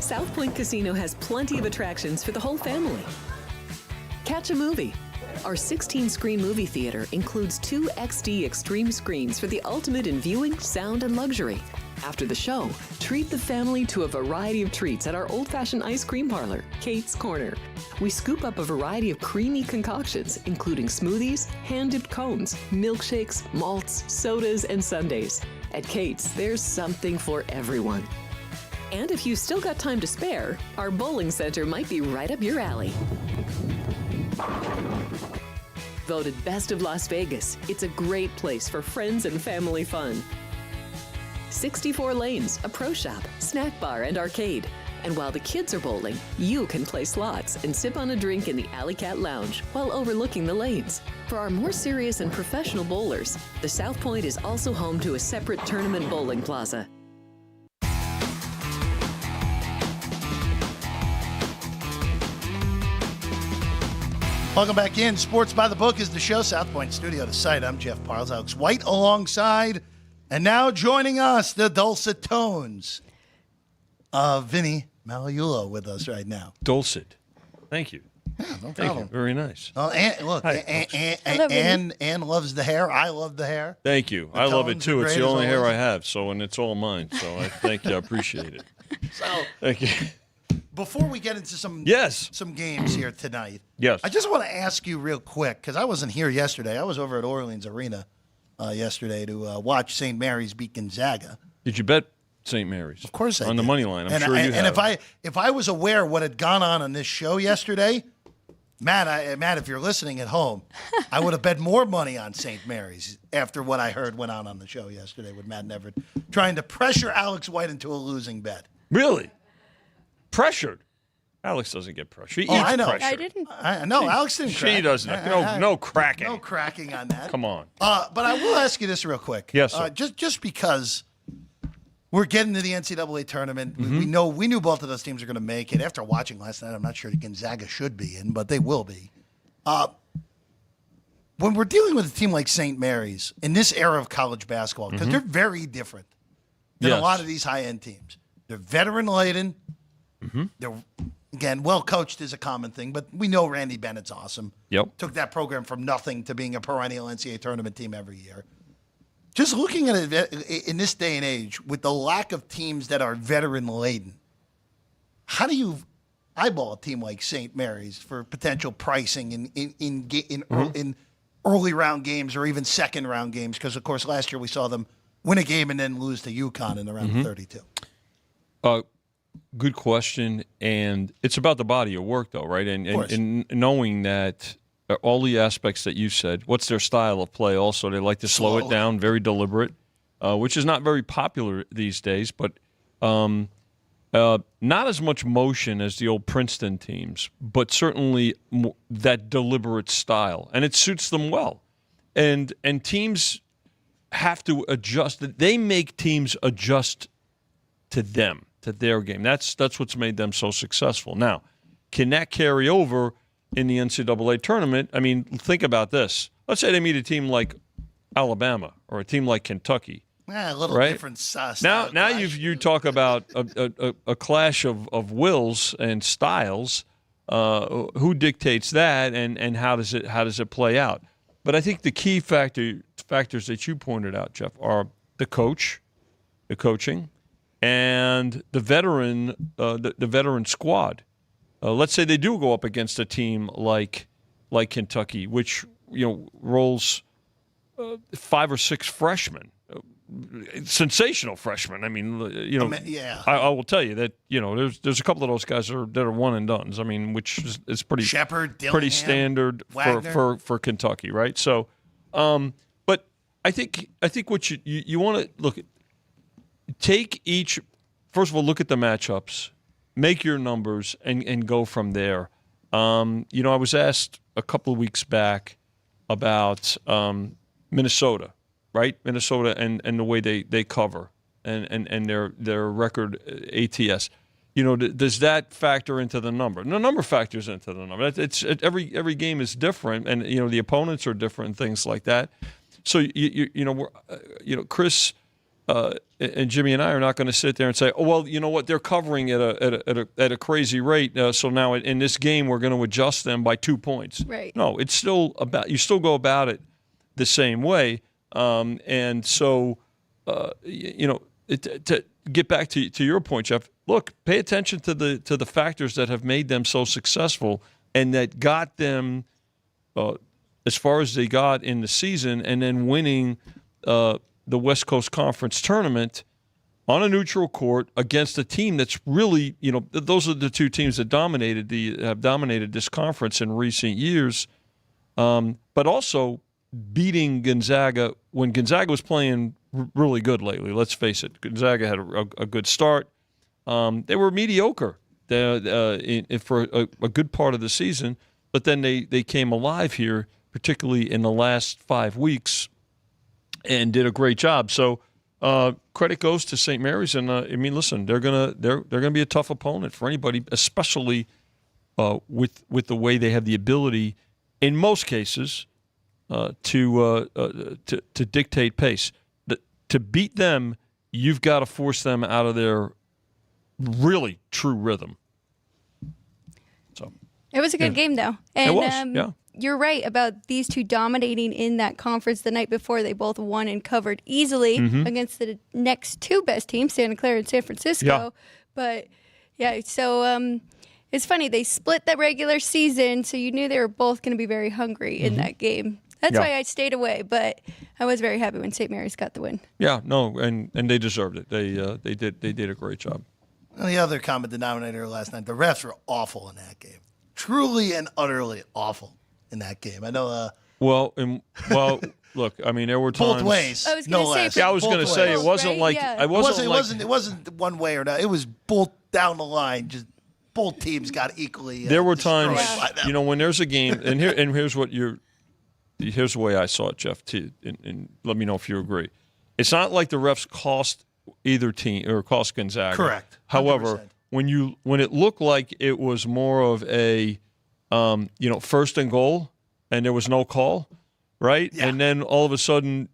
South Point Casino has plenty of attractions for the whole family. Catch a movie. Our 16-screen movie theater includes 2 XD Extreme screens for the ultimate in viewing, sound, and luxury. After the show, treat the family to a variety of treats at our old-fashioned ice cream parlor, Kate's Corner. We scoop up a variety of creamy concoctions, including smoothies, hand-dipped cones, milkshakes, malts, sodas, and sundaes. At Kate's, there's something for everyone. And if you've still got time to spare, our bowling center might be right up your alley. Voted Best of Las Vegas, it's a great place for friends and family fun. 64 lanes, a pro shop, snack bar, and arcade. And while the kids are bowling, you can play slots and sip on a drink in the Alley Cat Lounge while overlooking the lanes. For our more serious and professional bowlers, the South Point is also home to a separate tournament bowling plaza. Welcome back in. Sports by the Book is the show. South Point Studio, the site. I'm Jeff Parles. Alex White alongside. And now joining us, the dulcet tones of Vinny Magliulo with us right now. Dulcet. Thank you. Yeah, no Thank problem. you. Very nice. Well, look, Hi, Ann loves the hair. I love the hair. Thank you. The I love it tones too. are It's great the as only hair always. I have, and it's all mine. So I thank you. I appreciate it. So Thank you. before we get into some games here tonight, Yes. I just want to ask you real quick, because I wasn't here yesterday. I was over at Orleans Arena yesterday to watch St. Mary's beat Gonzaga. Did you bet St. Mary's? Of course I On did. the money line. I'm and sure you have. And if I was aware what had gone on this show yesterday, Matt, if you're listening at home, I would have bet more money on St. Mary's after what I heard went on the show yesterday with Matt Neverett trying to pressure Alex White into a losing bet. Really? Pressured? Alex doesn't get pressure. He eats I know. pressure. I didn't. I know Alex didn't. She doesn't. No cracking. No cracking on that. Come on. But I will ask you this real quick. Yes, sir. Just because we're getting to the NCAA tournament, Mm-hmm. we knew both of those teams are going to make it. After watching last night, I'm not sure Gonzaga should be in, but they will be. When we're dealing with a team like St. Mary's in this era of college basketball, because they're very different than a Yes. lot of these high-end teams. They're veteran-laden. They're, again, well-coached is a common thing, but we know Randy Bennett's awesome. Yep. Took that program from nothing to being a perennial NCAA tournament team every year. Just looking at it in this day and age, with the lack of teams that are veteran-laden, how do you eyeball a team like St. Mary's for potential pricing in early round games or even second round games? Because, of course, last year we saw them win a game and then lose to UConn in the round of 32. Good question, and it's about the body of work, though, right? And knowing that all the aspects that you said, what's their style of play also? They like to slow it down, very deliberate, which is not very popular these days, but not as much motion as the old Princeton teams, but certainly that deliberate style, and it suits them well. And teams have to adjust. They make teams adjust to them, to their game. That's what's made them so successful. Now, can that carry over in the NCAA tournament? I mean, think about this. Let's say they meet a team like Alabama or a team like Kentucky. A little right? different style. Now you talk about a clash of wills and styles. Who dictates that, and how does it play out? But I think the key factors that you pointed out, Jeff, are the coaching, and the veteran squad. Let's say they do go up against a team like Kentucky, which rolls 5 or 6 freshmen, sensational freshmen. I mean, yeah. I will tell you that there's a couple of those guys that are one and dones. I mean, which is pretty Shepard, pretty standard for Kentucky, right? So, but I think what you want to look at. Take each. First of all, look at the matchups, make your numbers, and go from there. I was asked a couple of weeks back about Minnesota, right? Minnesota and the way they cover and their record ATS. Does that factor into the number? No, number factors into the number. Every game is different, and the opponents are different and things like that. So Chris and Jimmy and I are not going to sit there and say, oh well, you know what, they're covering at a crazy rate. So now in this game we're going to adjust them by 2 points. Right. No, it's still about you still go about it the same way. And so to get back to your point, Jeff. Look, pay attention to the factors that have made them so successful and that got them as far as they got in the season, and then winning the West Coast Conference tournament on a neutral court against a team that's really, those are the two teams that have dominated this conference in recent years. But also beating Gonzaga when Gonzaga was playing really good lately. Let's face it, Gonzaga had a good start. They were mediocre for a good part of the season, but then they came alive here, particularly in the last 5 weeks, and did a great job. So credit goes to St. Mary's, and listen, they're gonna be a tough opponent for anybody, especially with the way they have the ability, in most cases, to dictate pace. To beat them, you've got to force them out of their really true rhythm. So it was a good game, though, and it was, yeah. You're right about these two dominating in that conference the night before. They both won and covered easily against the next two best teams, Santa Clara and San Francisco. Yeah. But, yeah, so it's funny. They split that regular season, so you knew they were both going to be very hungry in that game. That's why I stayed away, but I was very happy when St. Mary's got the win. Yeah, no, and they deserved it. They did a great job. And the other common denominator last night, the refs were awful in that game. Truly and utterly awful in that game. I know. Well, look. I mean, there were times both ways. I was going to say. Yeah, I was going to say it wasn't right? like Yeah. it wasn't one way or another. It was both down the line. Just both teams got equally. There were times, by them. when there's a game, and here's the way I saw it, Jeff. Too, and let me know if you agree. It's not like the refs cost either team or cost Gonzaga. Correct. 100%. However, when it looked like it was more of a first and goal, and there was no call, right? Yeah. And then all of a sudden,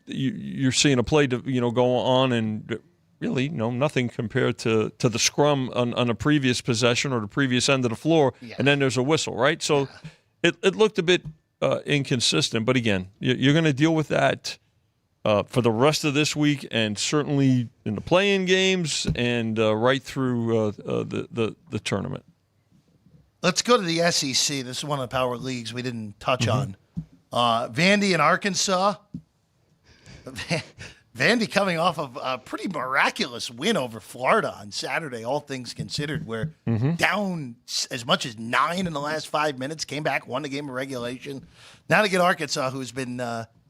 you're seeing a play go on, and really, nothing compared to the scrum on a previous possession or the previous end of the floor, and then there's a whistle, right? So it looked a bit inconsistent. But again, you're going to deal with that for the rest of this week, and certainly in the play-in games and right through the tournament. Let's go to the SEC. This is one of the power leagues we didn't touch on. Vandy in Arkansas. Vandy coming off of a pretty miraculous win over Florida on Saturday, all things considered. We're down as much as 9 in the last 5 minutes, came back, won the game of regulation. Now to get Arkansas, who's been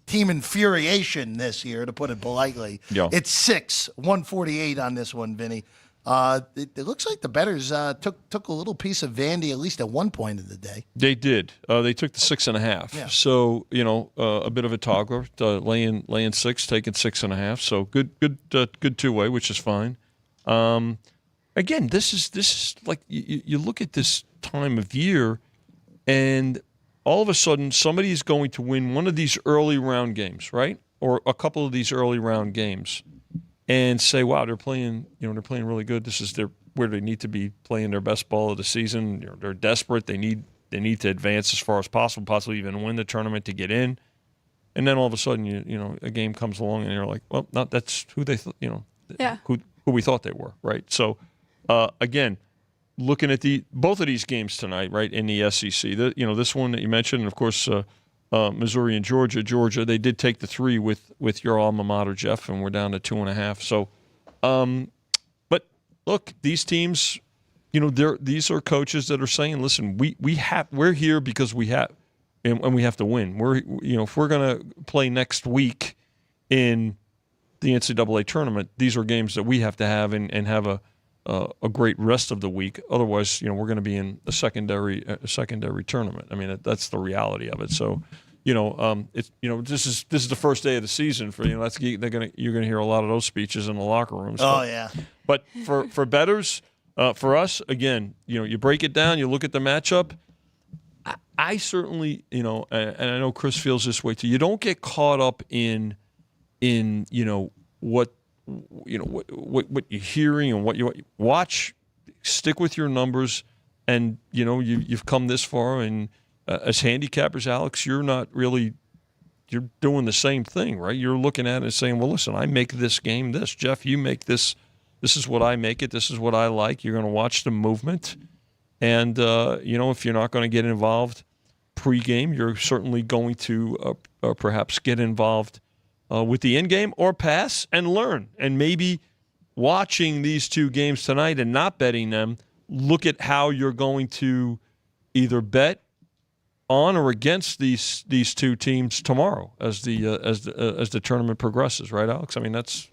team infuriation this year, to put it politely. Yeah. It's 148 on this one, Vinny. It looks like the bettors took a little piece of Vandy at least at one point of the day. They did. They took the 6.5. Yeah. So a bit of a toggler, laying 6, taking 6.5. So good two-way, which is fine. Again, this is like you look at this time of year, and all of a sudden somebody is going to win one of these early round games, right? or a couple of these early round games and say, wow, they're playing really good. This is where they need to be playing their best ball of the season. They're desperate. They need to advance as far as possible, possibly even win the tournament to get in. And then all of a sudden, a game comes along and you're like, well, no, that's who they, who we thought they were, right? So, again, looking at both of these games tonight, right, in the SEC, this one that you mentioned, and of course, Missouri and Georgia, they did take the 3 with your alma mater, Jeff, and we're down to 2.5. So, but look, these teams, these are coaches that are saying, listen, we're here because we have. And we have to win. If we're going to play next week in the NCAA tournament, these are games that we have to have and have a great rest of the week. Otherwise, we're going to be in a secondary tournament. I mean, that's the reality of it. So, this is the first day of the season for you're going to hear a lot of those speeches in the locker rooms. Oh yeah. But for bettors, for us, again, you break it down, you look at the matchup. I certainly, and I know Chris feels this way too. You don't get caught up in what you're hearing and what you watch. Stick with your numbers, and you've come this far. And as handicappers, Alex, you're doing the same thing, right? You're looking at it and saying, well, listen, I make this game this. Jeff, you make this. This is what I make it. This is what I like. You're going to watch the movement. And, if you're not going to get involved pregame, you're certainly going to perhaps get involved with the end game or pass and learn. And maybe watching these two games tonight and not betting them, look at how you're going to either bet on or against these two teams tomorrow as the tournament progresses, right, Alex? I mean, that's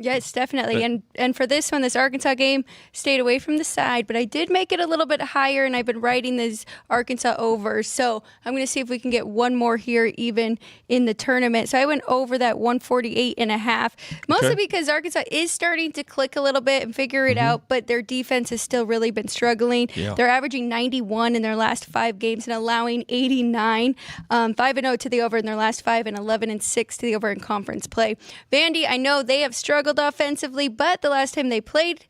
Yes, definitely. And for this one, this Arkansas game, stayed away from the side, but I did make it a little bit higher, and I've been writing these Arkansas over. So I'm going to see if we can get one more here even in the tournament. So I went over that 148.5, mostly because Arkansas is starting to click a little bit and figure it out, but their defense has still really been struggling. Yeah. They're averaging 91 in their last 5 games and allowing 89, 5-0 to the over in their last 5, and 11-6 to the over in conference play. Vandy, I know they have struggled offensively, but the last time they played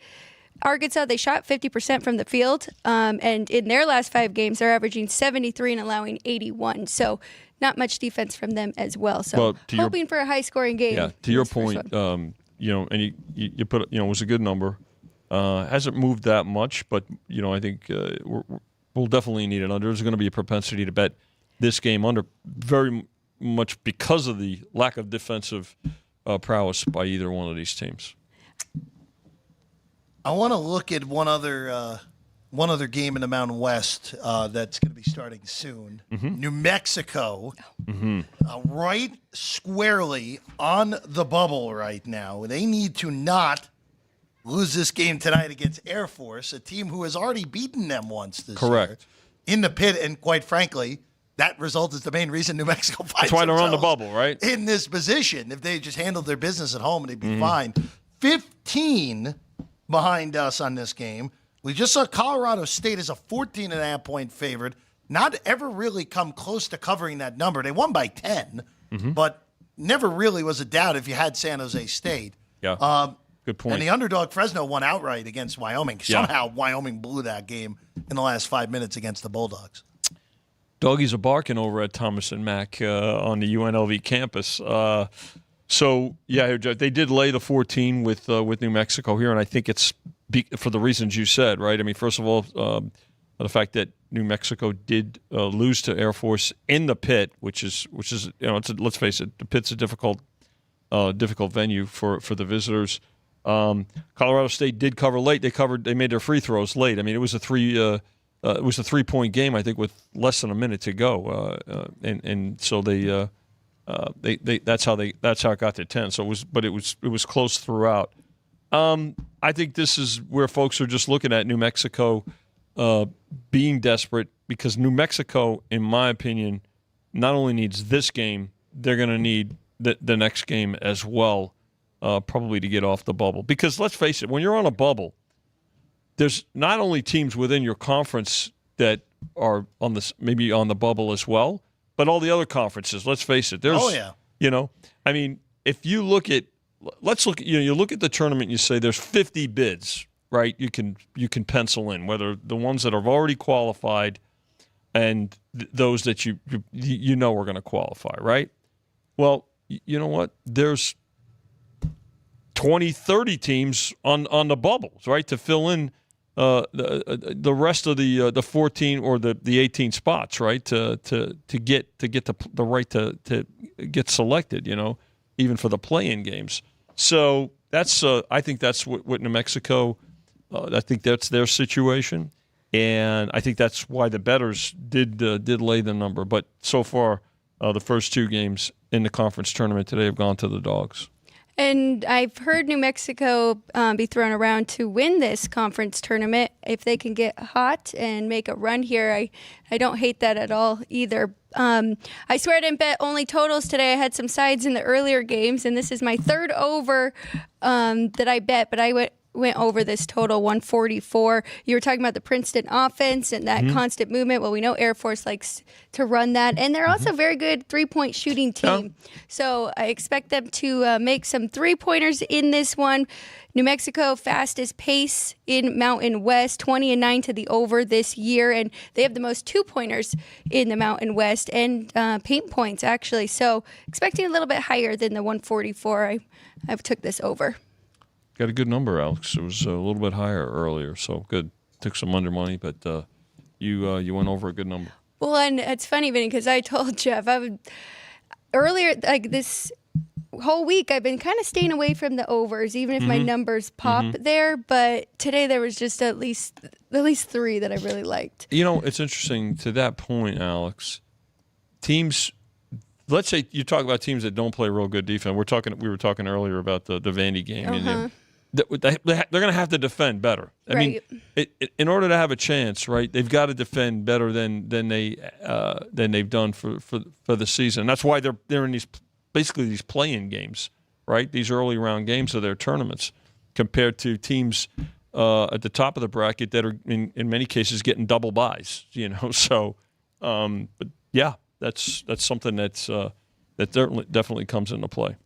Arkansas, they shot 50% from the field, and in their last 5 games, they're averaging 73 and allowing 81. So not much defense from them as well. So hoping for a high-scoring game. Yeah, to your point, and you put it was a good number. Hasn't moved that much, but I think we'll definitely need it under. There's going to be a propensity to bet this game under very much because of the lack of defensive prowess by either one of these teams. I want to look at one other game in the Mountain West that's going to be starting soon. New Mexico, right squarely on the bubble right now. They need to not lose this game tonight against Air Force, a team who has already beaten them once this year in the pit, and quite frankly, that result is the main reason New Mexico finds That's why they're on the bubble, right? In this position. If they just handled their business at home, they'd be fine. 15 behind us on this game. We just saw Colorado State as a 14.5-point favorite. Not ever really come close to covering that number. They won by 10, but never really was a doubt if you had San Jose State. Yeah. Good point. And the underdog Fresno won outright against Wyoming. Somehow Wyoming blew that game in the last 5 minutes against the Bulldogs. Doggies are barking over at Thomas and Mack on the UNLV campus. They did lay the 14 with New Mexico here, and I think it's for the reasons you said, right? I mean, first of all, the fact that New Mexico did lose to Air Force in the pit, which is let's face it, the pit's a difficult venue for the visitors. Colorado State did cover late. They made their free throws late. I mean, it was a 3-point game, I think, with less than a minute to go, and so they that's how it got to 10. So it was close throughout. I think this is where folks are just looking at New Mexico being desperate, because New Mexico, in my opinion, not only needs this game, they're going to need the next game as well, probably to get off the bubble. Because let's face it, when you're on a bubble, there's not only teams within your conference that are maybe on the bubble as well, but all the other conferences. Let's face it, I mean, if you look at, you look at the tournament and you say there's 50 bids, right? You can pencil in whether the ones that have already qualified and those that you are going to qualify, right? Well, you know what? There's 20, 30 teams on the bubbles, right, to fill in the rest of the 14 or the 18 spots, right, to get the right to get selected, even for the play-in games. So that's I think that's what New Mexico. I think that's their situation, and I think that's why the bettors did lay the number. But so far, the first two games in the conference tournament today have gone to the Dogs. And I've heard New Mexico be thrown around to win this conference tournament. If they can get hot and make a run here, I don't hate that at all either. I swear I didn't bet only totals today. I had some sides in the earlier games, and this is my third over that I bet, but I went over this total 144. You were talking about the Princeton offense and that constant movement. Well, we know Air Force likes to run that, and they're also a very good three-point shooting team. So I expect them to make some three-pointers in this one. New Mexico fastest pace in Mountain West, 20-9 to the over this year, and they have the most two-pointers in the Mountain West and paint points actually. So expecting a little bit higher than the 144. I took this over. Got a good number, Alex. It was a little bit higher earlier, so good. Took some under money, but you went over a good number. Well, and it's funny, Vinny, because I told Jeff earlier, like this whole week, I've been kind of staying away from the overs, even if my numbers pop there. But today there was just at least three that I really liked. It's interesting to that point, Alex. Teams. Let's say you talk about teams that don't play real good defense. We were talking earlier about the Vandy game. And they're going to have to defend better. I mean, in order to have a chance, right? They've got to defend better than they've done for the season. That's why they're in these play-in games, right? These early round games of their tournaments, compared to teams at the top of the bracket that are in many cases getting double buys. So, but yeah. That's something that definitely comes into play.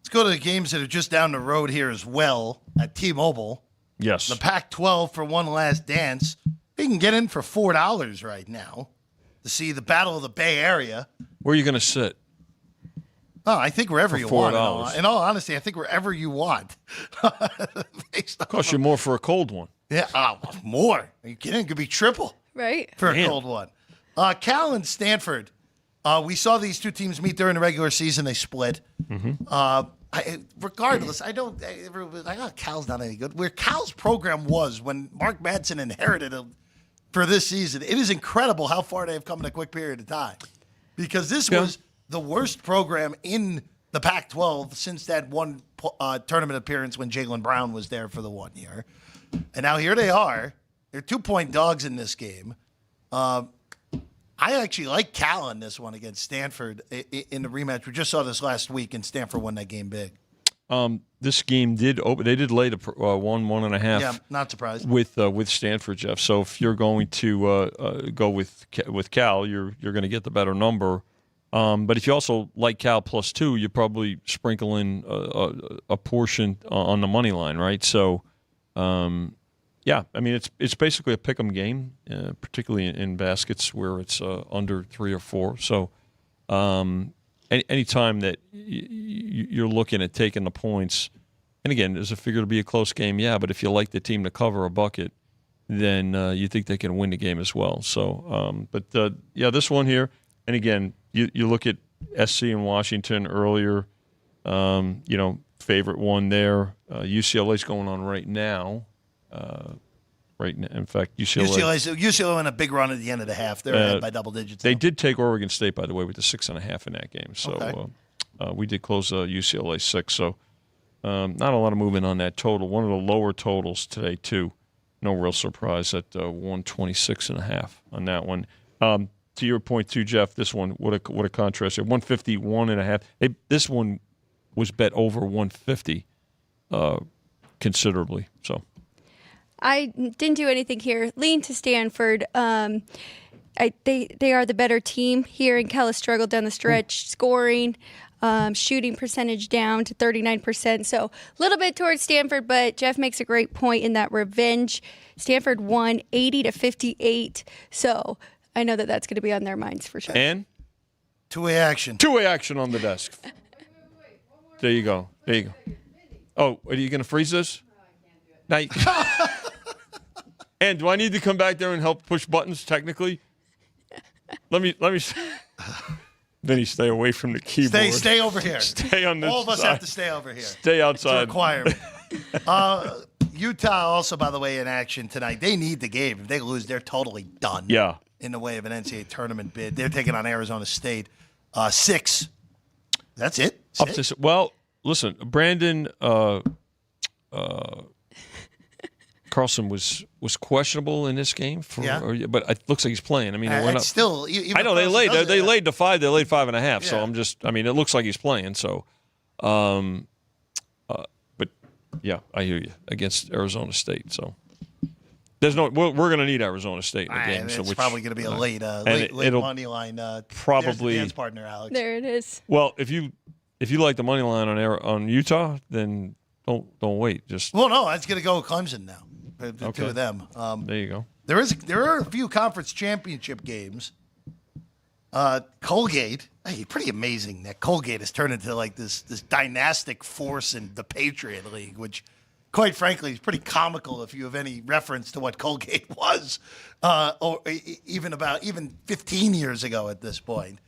Let's go to the games that are just down the road here as well at T-Mobile. Yes. The Pac-12 for one last dance. You can get in for $4 right now to see the Battle of the Bay Area. Where are you going to sit? Oh, I think wherever you want. In all honesty, I think wherever you want. Cost you more for a cold one. Yeah, more. Are you kidding? It could be triple. Right. For a cold one. Cal and Stanford, we saw these two teams meet during the regular season. They split. Regardless, everyone's like, Cal's not any good. Where Cal's program was when Mark Madsen inherited him for this season, it is incredible how far they have come in a quick period of time. Because this was the worst program in the Pac-12 since that one tournament appearance when Jaylen Brown was there for the 1 year. And now here they are. They're 2-point dogs in this game. I actually like Cal in this one against Stanford in the rematch. We just saw this last week, and Stanford won that game big. This game did open. They did lay the 1.5. Yeah, not surprised with Stanford, Jeff. So if you're going to go with Cal, you're going to get the better number. But if you also like Cal +2, you probably sprinkle in a portion on the money line, right? So. Yeah, I mean it's basically a pick'em game, particularly in baskets where it's under 3 or 4. So, any time that you're looking at taking the points, and again, there's a figure to be a close game, yeah. But if you like the team to cover a bucket, then you think they can win the game as well. So, this one here, and again, you look at SC and Washington earlier. Favorite one there. UCLA's going on right now. In fact, UCLA in a big run at the end of the half. They're ahead by double digits. They did take Oregon State, by the way, with the 6.5 in that game. So we did close UCLA 6. So not a lot of movement on that total. One of the lower totals today too. No real surprise at 126.5 on that one. To your point too, Jeff. This one, what a contrast here. 151.5. This one was bet over 150 considerably. So. I didn't do anything here. Lean to Stanford. they are the better team here. And Cal has struggled down the stretch, scoring, shooting percentage down to 39%. So a little bit towards Stanford, but Jeff makes a great point in that revenge. Stanford won 80-58. So I know that that's going to be on their minds for sure. And? Two-way action. Two-way action on the desk. There you go. There you go. Oh, are you going to freeze this? No, I can't do it. And do I need to come back there and help push buttons technically? Let me. Then stay away from the keyboard. Stay over here. Stay on this All of us side. have to stay over here. Stay outside. It's a requirement. Utah also, by the way, in action tonight. They need the game. If they lose, they're totally done. Yeah. In the way of an NCAA tournament bid. They're taking on Arizona State. 6. That's it? Up to, well, listen, Brandon Carlson was questionable in this game, but it looks like he's playing. I mean, we're not, still. I know they laid the 5. They laid 5.5. So I'm just. I mean, it looks like he's playing. So, but yeah, I hear you against Arizona State. So there's no. We're going to need Arizona State in the game. It's so probably going to be a late money line. Probably. There's the dance partner, Alex. There it is. Well, if you like the money line on Utah, then don't wait. Just well, no, it's going to go with Clemson now. The two of them. There you go. There are a few conference championship games. Colgate, pretty amazing that Colgate has turned into like this dynastic force in the Patriot League, which, quite frankly, is pretty comical if you have any reference to what Colgate was, or even 15 years ago at this point.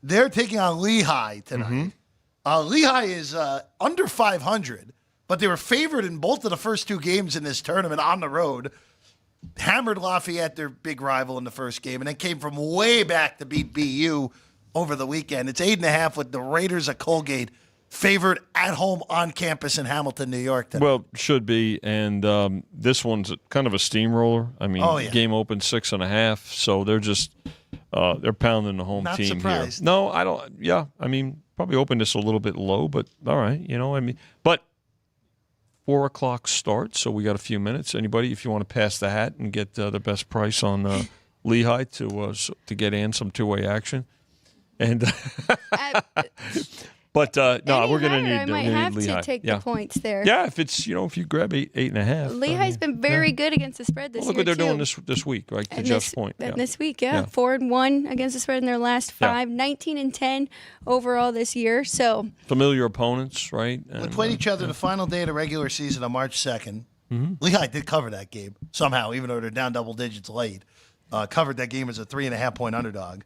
They're taking on Lehigh tonight. Lehigh is under 500. But they were favored in both of the first 2 games in this tournament on the road. Hammered Lafayette, their big rival, in the first game, and then came from way back to beat BU over the weekend. It's 8.5 with the Raiders of Colgate favored at home on campus in Hamilton, New York tonight. Well, should be, and this one's kind of a steamroller. I mean, game opened 6.5, so they're just they're pounding the home Not team surprised. here. No, I don't. Yeah, I mean, probably opened this a little bit low, but all right, I mean, but 4 o'clock start, so we got a few minutes. Anybody, if you want to pass the hat and get the best price on Lehigh to get in some two-way action, and but no, we're going to need. I might have Lehigh. to take the points there. Yeah, if you grab 8.5. Lehigh's been very good against the spread this year. Look what they're doing this week, right? To Jeff's point. And this week, 4-1 against the spread in their last 5, 19-10 overall this year. So familiar opponents, right? We played each other the final day of the regular season on March 2nd. Lehigh did cover that game somehow, even though they're down double digits late. Covered that game as a 3.5-point underdog.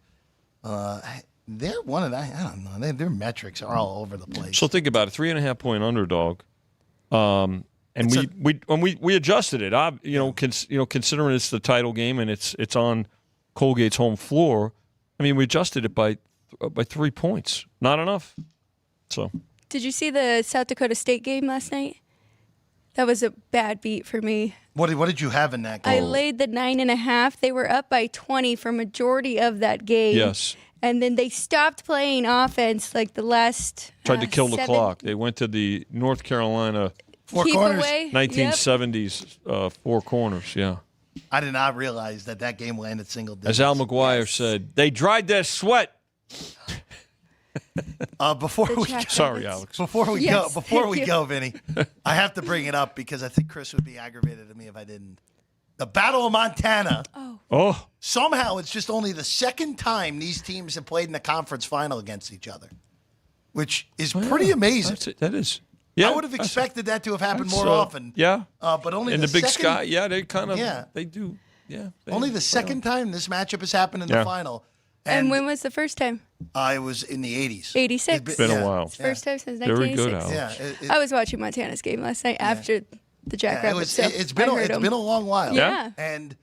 They're one of the, I don't know. Their metrics are all over the place. So think about it, 3.5-point underdog, and we adjusted it. Considering it's the title game and it's on Colgate's home floor. I mean, we adjusted it by 3 points. Not enough. So. Did you see the South Dakota State game last night? That was a bad beat for me. What did you have in that game? I laid the 9.5. They were up by 20 for majority of that game. Yes. And then they stopped playing offense like the last tried to kill the clock. They went to the North Carolina Four corners. 1970s Four Corners, yeah. I did not realize that game landed single digits. As Al McGuire said, they dried their sweat. Sorry, Alex. Before we go, Vinny, I have to bring it up because I think Chris would be aggravated at me if I didn't. The Battle of Montana. Oh. Somehow it's just only the second time these teams have played in the conference final against each other, which is pretty amazing. That is. Yeah, I would have expected that to have happened more often. Yeah. But only in the Big Sky. Yeah, they kind of. Yeah. They do. Yeah. Only the second time this matchup has happened in the final. And when was the first time? It was in the 80s. 86. It's been a while. It's the first time since Very 1986. good, Alex. I was watching Montana's game last night after the Jackrabbits. It's been a long while. Yeah. And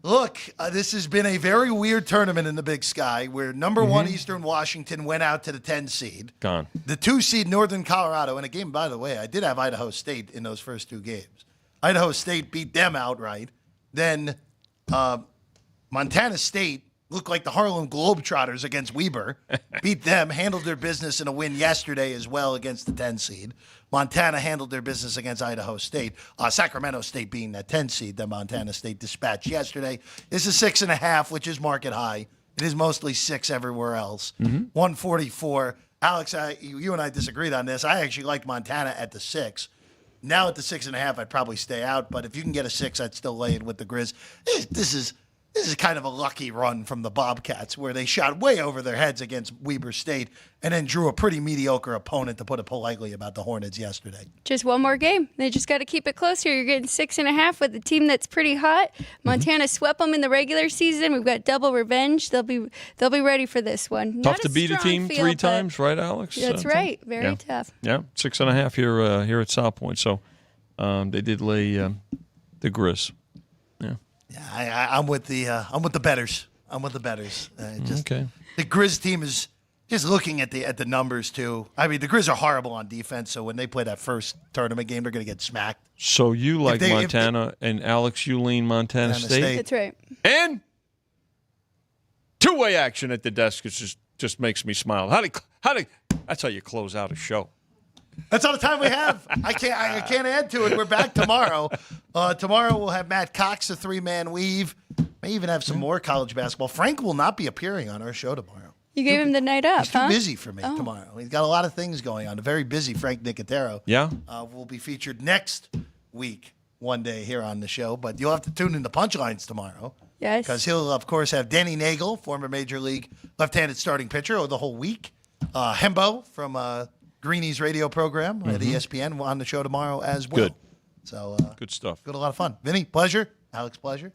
look, this has been a very weird tournament in the Big Sky where number 1 Eastern Washington went out to the 10 seed. Gone. The 2 seed Northern Colorado. And a game, by the way, I did have Idaho State in those first 2 games. Idaho State beat them outright. Then Montana State look like the Harlem Globetrotters against Weber. Beat them, handled their business in a win yesterday as well against the 10 seed. Montana handled their business against Idaho State. Sacramento State being that 10 seed that Montana State dispatched yesterday. This is 6.5, which is market high. It is mostly 6 everywhere else. 144. Alex, you and I disagreed on this. I actually liked Montana at the 6. Now at the 6.5, I'd probably stay out. But if you can get a 6, I'd still lay it with the Grizz. This is kind of a lucky run from the Bobcats where they shot way over their heads against Weber State and then drew a pretty mediocre opponent, to put it politely, about the Hornets yesterday. Just one more game. They just got to keep it close here. You're getting 6.5 with a team that's pretty hot. Montana swept them in the regular season. We've got double revenge. They'll be ready for this one. Tough to beat a team 3 times, right, Alex? That's right. Very tough. Yeah, 6.5 here at South Point. So they did lay the Grizz. Yeah, I'm with the betters. I'm with the betters. Okay. The Grizz team is just looking at the numbers too. I mean, the Grizz are horrible on defense, so when they play that first tournament game, they're going to get smacked. So you like Montana, and Alex, you lean Montana State? That's right. And two-way action at the desk just makes me smile. That's how you close out a show. That's all the time we have. I can't add to it. We're back tomorrow. Tomorrow we'll have Matt Cox, a 3-man weave. May even have some more college basketball. Frank will not be appearing on our show tomorrow. You gave him the night up, He's too busy for me tomorrow. He's got a lot of things going on. A very busy Frank Nicotero. Yeah. Will be featured next week, one day here on the show. But you'll have to tune in to Punchlines tomorrow. Yes. Because he'll, of course, have Denny Nagel, former Major League left-handed starting pitcher, the whole week. Hembo from Greeny's radio program at ESPN on the show tomorrow as well. Good. So good stuff. Good, a lot of fun. Vinny, pleasure. Alex, pleasure.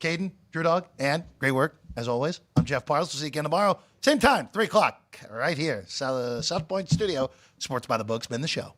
Caden, Drew Dog, and great work as always. I'm Jeff Parles. We'll see you again tomorrow, same time, 3 o'clock, right here, South Point Studio. Sports by the Book's been the show.